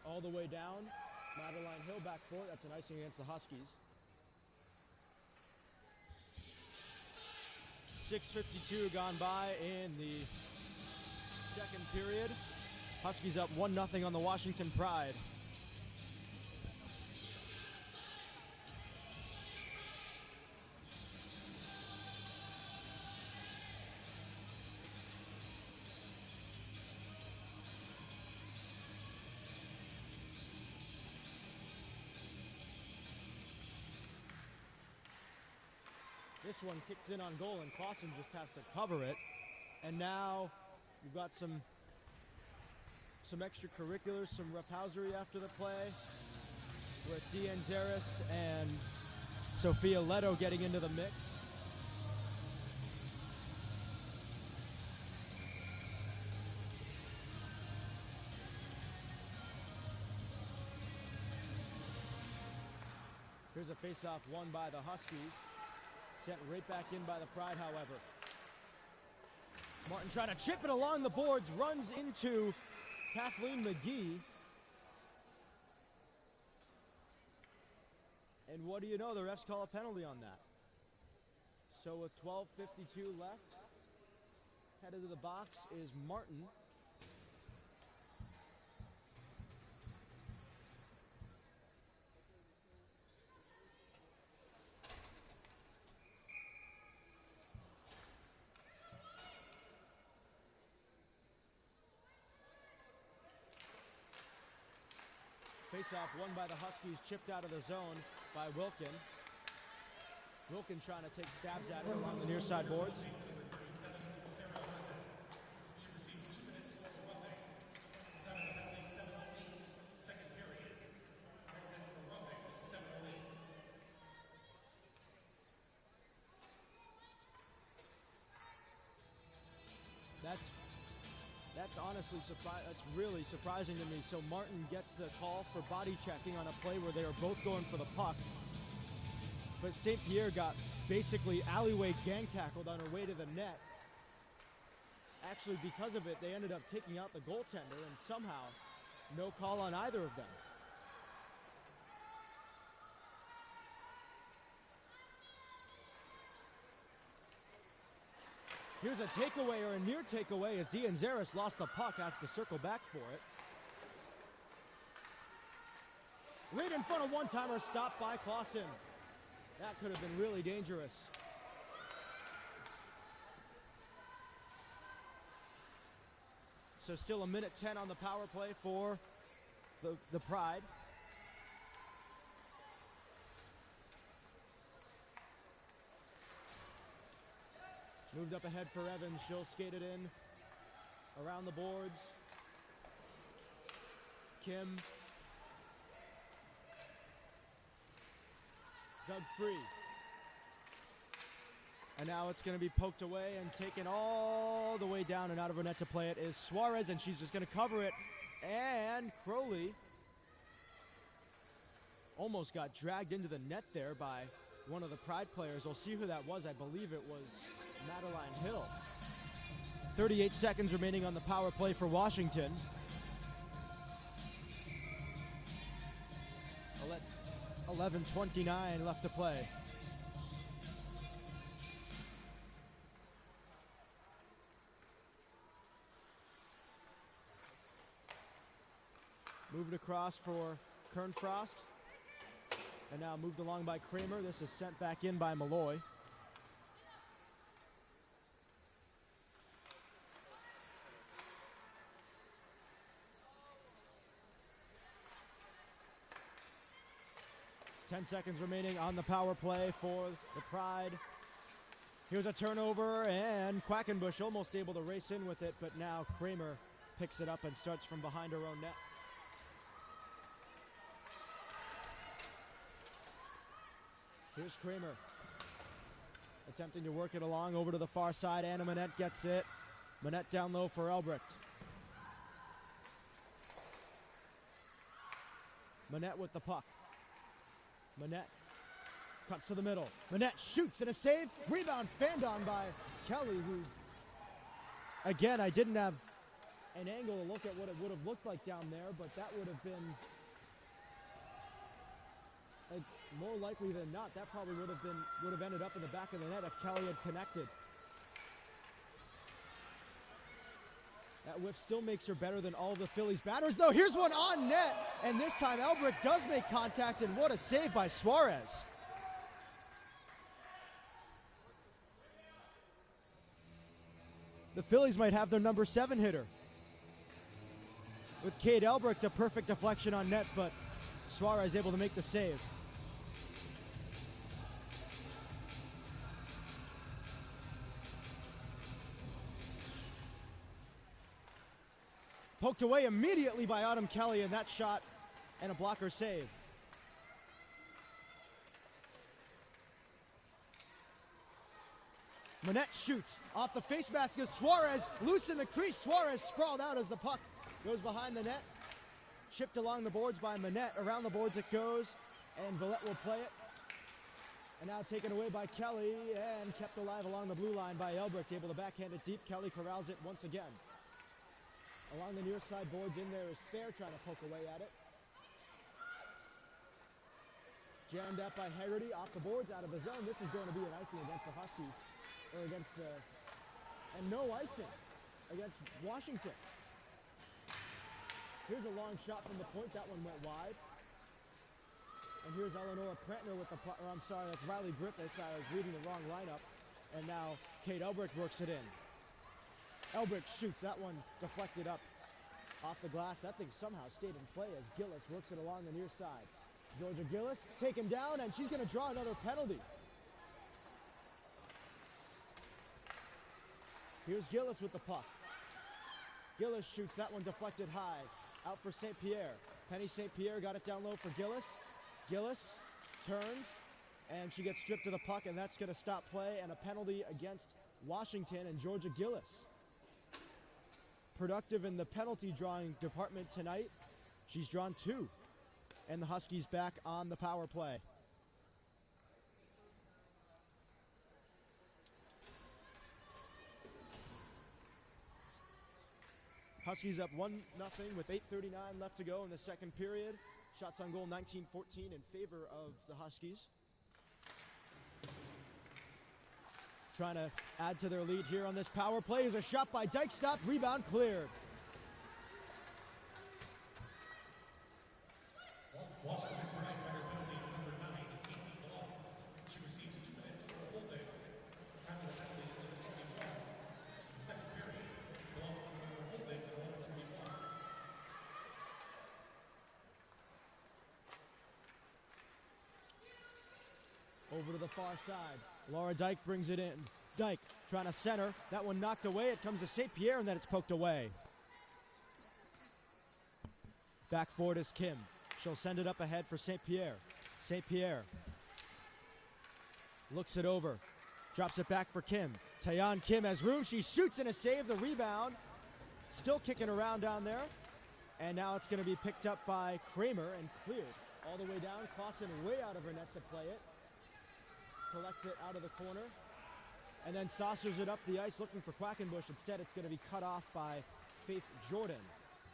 All the way down, Madeline Hill back for it. That's an icing against the Huskies. 6:52 gone by in the second period. Huskies up 1-0 on the Washington Pride. This one kicks in on goal, and Clausen just has to cover it. And now you've got some extracurriculars, some roughhousery after the play, with Deanne Zaris and Sophia Leto getting into the mix. Here's a face-off won by the Huskies. Sent right back in by the Pride, however. Martin trying to chip it along the boards, runs into Kathleen McGee. And what do you know, the refs call a penalty on that. So with 12:52 left, headed to the box is Martin. Face-off won by the Huskies, chipped out of the zone by Wilkin. Wilkin trying to take stabs at it along the near side boards. That's honestly that's really surprising to me. So Martin gets the call for body checking on a play where they are both going for the puck. But St. Pierre got basically alleyway gang tackled on her way to the net. Actually, because of it, they ended up taking out the goaltender, and somehow no call on either of them. Here's a takeaway, or a near takeaway, as Dianzaris lost the puck, has to circle back for it. Right in front of one-timer, stopped by Clausen. That could have been really dangerous. So still 1:10 on the power play for the Pride. Moved up ahead for Evans. She'll skate it in around the boards. Kim. Dug free. And now it's going to be poked away and taken all the way down and out of her net to play it is Suarez, and she's just going to cover it. And Crowley almost got dragged into the net there by one of the Pride players. We'll see who that was. I believe it was Madeline Hill. 38 seconds remaining on the power play for Washington. 11:29 left to play. Moved across for Kernfrost. And now moved along by Kramer. This is sent back in by Malloy. Ten seconds remaining on the power play for the Pride. Here's a turnover, and Quackenbush almost able to race in with it, but now Kramer picks it up and starts from behind her own net. Here's Kramer, attempting to work it along over to the far side. Anna Manette gets it. Manette down low for Elbricht. Manette with the puck. Manette cuts to the middle. Manette shoots and a save. Rebound fanned on by Kelly, who, again, I didn't have an angle to look at what it would have looked like down there, but that would have been, more likely than not, that probably would have ended up in the back of the net if Kelly had connected. That whiff still makes her better than all the Phillies batters, though. Here's one on net, and this time Elbrick does make contact, and what a save by Suarez. The Phillies might have their number 7 hitter. With Kate Elbrick, a perfect deflection on net, but Suarez able to make the save. Poked away immediately by Autumn Kelly, and that shot and a blocker save. Manette shoots off the face mask of Suarez, loose in the crease. Suarez sprawled out as the puck goes behind the net. Chipped along the boards by Manette. Around the boards it goes, and Villette will play it. And now taken away by Kelly, and kept alive along the blue line by Elbricht, able to backhand it deep. Kelly corrals it once again. Along the near side boards in there is Fair trying to poke away at it. Jammed up by Haggerty, off the boards, out of the zone. This is going to be an icing against the Huskies, and no icing against Washington. Here's a long shot from the point. That one went wide. And here's Eleanor Prantner with the puck. Or I'm sorry, that's Riley Griffiths. I was reading the wrong lineup. And now Kate Elbrick works it in. Elbrick shoots. That one deflected up off the glass. That thing somehow stayed in play as Gillis works it along the near side. Georgia Gillis taken down, and she's going to draw another penalty. Here's Gillis with the puck. Gillis shoots. That one deflected high. Out for St. Pierre. Penny St. Pierre got it down low for Gillis. Gillis turns, and she gets stripped of the puck, and that's going to stop play, and a penalty against Washington and Georgia Gillis. Productive in the penalty drawing department tonight. She's drawn 2. And the Huskies back on the power play. Huskies up 1-0 with 8:39 left to go in the second period. Shots on goal 19-14 in favor of the Huskies. Trying to add to their lead here on this power play is a shot by Dyke. Stop, rebound cleared. Washington Pride better penalty number 9, Casey Ball. She receives 2 minutes for a holding. Time of the penalty is 2012. In the second period, Ball under a holding is 11:25. Over to the far side. Laura Dyke brings it in. Dyke trying to center. That one knocked away. It comes to St. Pierre, and then it's poked away. Back forward is Kim. She'll send it up ahead for St. Pierre. St. Pierre looks it over. Drops it back for Kim. Taeyeon Kim has room. She shoots and a save. The rebound. Still kicking around down there. And now it's going to be picked up by Kramer and cleared all the way down. Clausen way out of her net to play it. Collects it out of the corner. And then saucers it up the ice looking for Quackenbush. Instead, it's going to be cut off by Faith Jordan.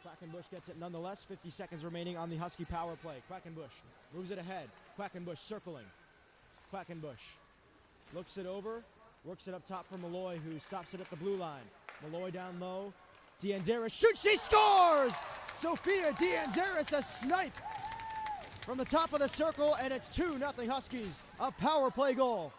Quackenbush gets it nonetheless. 50 seconds remaining on the Husky power play. Quackenbush moves it ahead. Quackenbush circling. Quackenbush looks it over. Works it up top for Malloy, who stops it at the blue line. Malloy down low. D'Anzeris shoots. She scores! Sophia D'Anzeris, a snipe from the top of the circle, and it's 2-0 Huskies. A power play goal.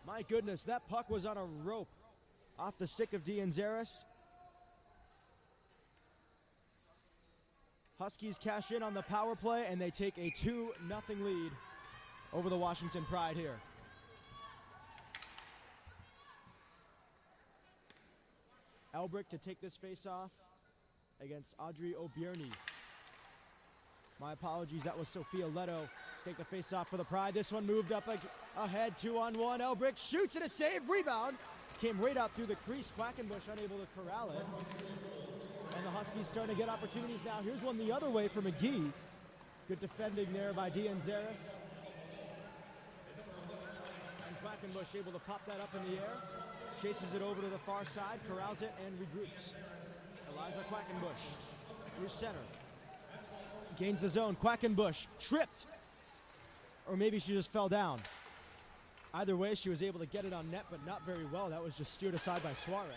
My goodness, that puck was on a rope off the stick of D'Anzeris. Huskies cash in on the power play, and they take a 2-0 lead over the Washington Pride here. Elbrick to take this face-off against Audrey O'Bierny. My apologies, that was Sophia Leto to take the face-off for the Pride. This one moved up ahead, 2-on-1. Elbrick shoots and a save, rebound. Came right out through the crease. Quackenbush unable to corral it. And the Huskies starting to get opportunities now. Here's one the other way for McGee. Good defending there by D'Anzeris. And Quackenbush able to pop that up in the air. Chases it over to the far side, corrals it, and regroups. Eliza Quackenbush through center. Gains the zone. Quackenbush tripped. Or maybe she just fell down. Either way, she was able to get it on net, but not very well. That was just steered aside by Suarez.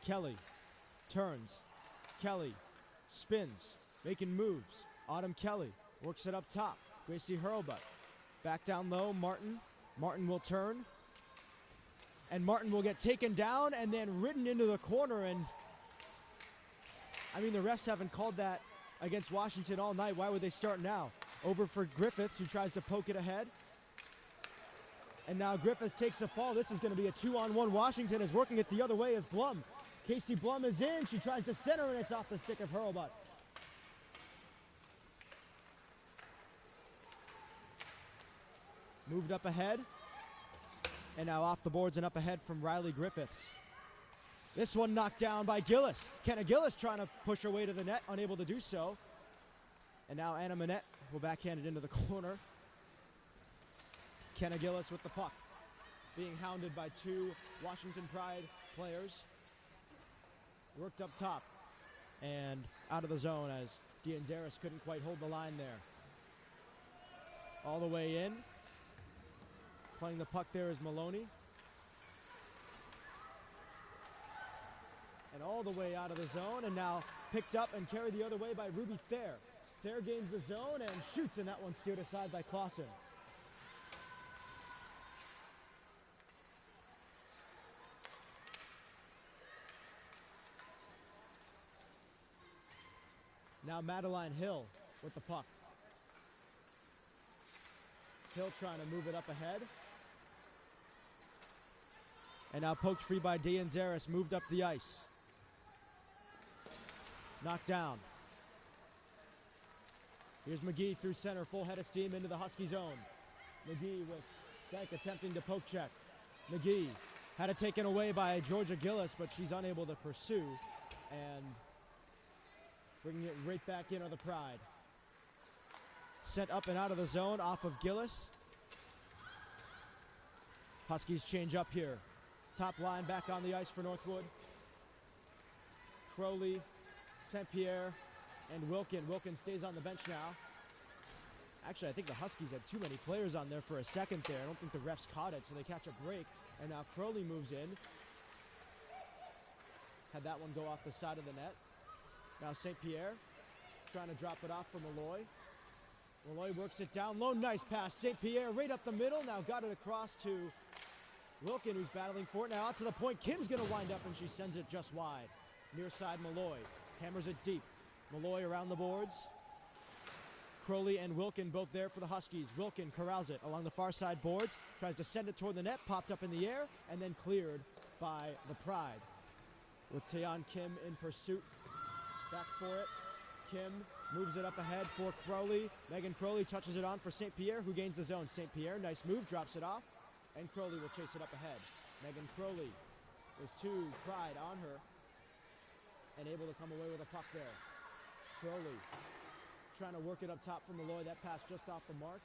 Kelly turns. Kelly spins, making moves. Autumn Kelly works it up top. Gracie Hurlbutt back down low. Martin. Martin will turn. And Martin will get taken down and then ridden into the corner. And I mean, the refs haven't called that against Washington all night. Why would they start now? Over for Griffiths, who tries to poke it ahead. And now Griffiths takes a fall. This is going to be a 2-on-1. Washington is working it the other way as Blum. Casey Blum is in. She tries to center, and it's off the stick of Hurlbutt. Moved up ahead. And now off the boards and up ahead from Riley Griffiths. This one knocked down by Gillis. Kenna Gillis trying to push her way to the net, unable to do so. And now Anna Manette will backhand it into the corner. Kenna Gillis with the puck, being hounded by two Washington Pride players. Worked up top and out of the zone as Dianzaris couldn't quite hold the line there. All the way in. Playing the puck there is Maloney. And all the way out of the zone, and now picked up and carried the other way by Ruby Thayer. Thayer gains the zone and shoots, and that one steered aside by Clausen. Now Madeline Hill with the puck. Hill trying to move it up ahead. And now poked free by Dianzaris, moved up the ice. Knocked down. Here's McGee through center, full head of steam into the Husky zone. McGee with Dank attempting to poke check. McGee had it taken away by Georgia Gillis, but she's unable to pursue. And bringing it right back in are the Pride. Sent up and out of the zone off of Gillis. Huskies change up here. Top line back on the ice for Northwood. Crowley, St. Pierre, and Wilkin. Wilkin stays on the bench now. Actually, I think the Huskies had too many players on there for a second there. I don't think the refs caught it, so they catch a break. And now Crowley moves in. Had that one go off the side of the net. Now St. Pierre trying to drop it off for Malloy. Malloy works it down low. Nice pass. St. Pierre right up the middle. Now got it across to Wilkin, who's battling for it. Now out to the point. Kim's going to wind up, and she sends it just wide. Near side Malloy. Hammers it deep. Malloy around the boards. Crowley and Wilkin both there for the Huskies. Wilkin corrals it along the far side boards. Tries to send it toward the net. Popped up in the air and then cleared by the Pride. With Taeyeon Kim in pursuit. Back for it. Kim moves it up ahead for Crowley. Megan Crowley touches it on for St. Pierre, who gains the zone. St. Pierre, nice move, drops it off. And Crowley will chase it up ahead. Megan Crowley with two Pride on her. And able to come away with a puck there. Crowley trying to work it up top for Malloy. That pass just off the mark.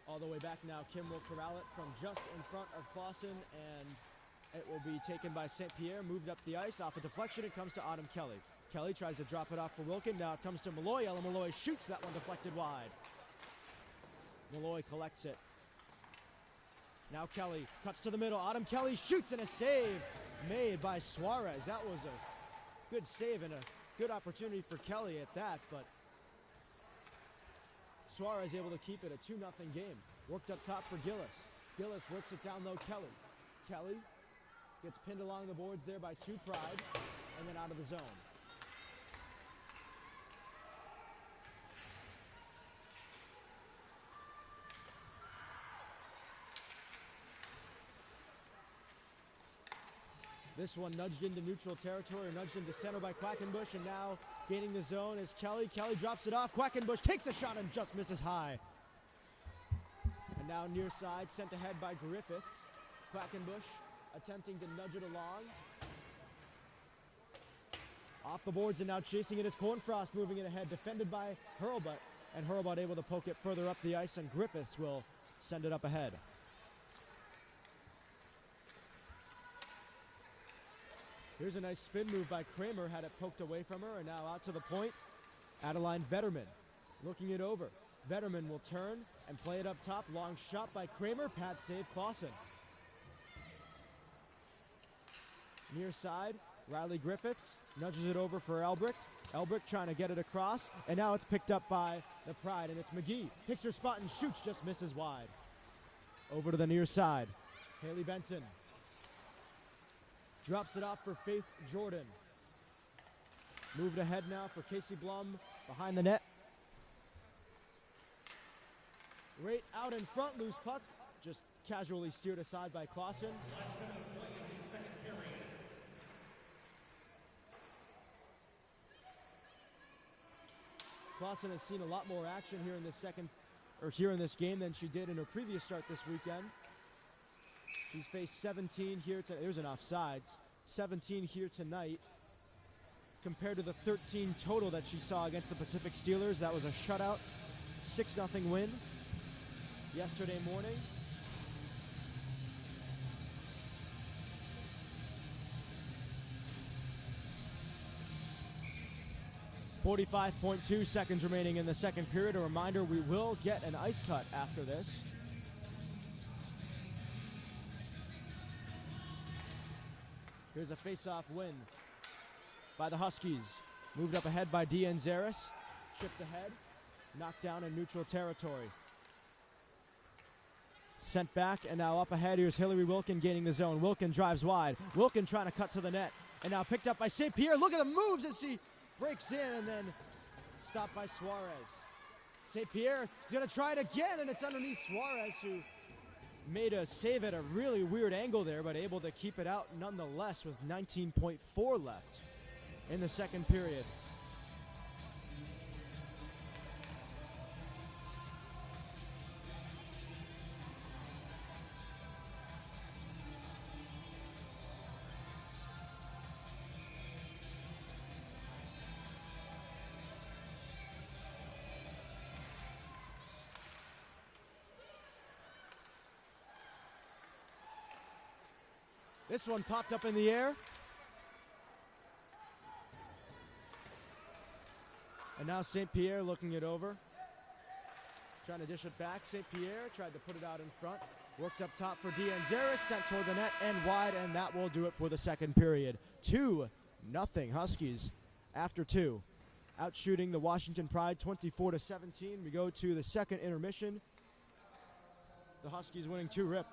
All the way back now. Kim will corral it from just in front of Clausen, and it will be taken by St. Pierre. Moved up the ice. Off a deflection, it comes to Autumn Kelly. Kelly tries to drop it off for Wilkin. Now it comes to Malloy. Ella Malloy shoots. That one deflected wide. Malloy collects it. Now Kelly cuts to the middle. Autumn Kelly shoots, and a save made by Suarez. That was a good save and a good opportunity for Kelly at that, but Suarez able to keep it a 2-0 game. Worked up top for Gillis. Gillis works it down low. Kelly gets pinned along the boards there by two Pride, and then out of the zone. This one nudged into neutral territory, or nudged into center by Quackenbush, and now gaining the zone is Kelly. Kelly drops it off. Quackenbush takes a shot and just misses high. And now near side, sent ahead by Griffiths. Quackenbush attempting to nudge it along. Off the boards, and now chasing it is Cornfrost, moving it ahead, defended by Hurlbutt. And Hurlbutt able to poke it further up the ice, and Griffiths will send it up ahead. Here's a nice spin move by Kramer, had it poked away from her, and now out to the point. Adeline Vetterman looking it over. Vetterman will turn and play it up top. Long shot by Kramer. Pad save Clausen. Near side, Riley Griffiths nudges it over for Elbricht. Elbricht trying to get it across, and now it's picked up by the Pride, and it's McGee. Picks her spot and shoots, just misses wide. Over to the near side. Haley Benson drops it off for Faith Jordan. Moved ahead now for Casey Blum behind the net. Right out in front, loose puck. Just casually steered aside by Clausen. Clausen has seen a lot more action here in this game than she did in her previous start this weekend. She's faced 17 here. There's an offsides. 17 here tonight. compared to the 13 total that she saw against the Pacific Steelers. That was a shutout, 6-0 win yesterday morning. .2 seconds remaining in the second period. A reminder, we will get an ice cut after this. Here's a face-off win by the Huskies. Moved up ahead by Deanne Zaris. Chipped ahead. Knocked down in neutral territory. Sent back, and now up ahead. Here's Hillary Wilkin gaining the zone. Wilkin drives wide. Wilkin trying to cut to the net. And now picked up by St. Pierre. Look at the moves as she breaks in and then stopped by Suarez. St. Pierre is going to try it again, and it's underneath Suarez, who made a save at a really weird angle there, but able to keep it out nonetheless with 19.4 left in the second period. This one popped up in the air. And now St. Pierre looking it over. Trying to dish it back. St. Pierre tried to put it out in front. Worked up top for Deanne Zaris. Sent toward the net and wide, and that will do it for the second period. 2-0 Huskies after 2. Out shooting the Washington Pride 24-17. We go to the second intermission. The Huskies winning 2-rip.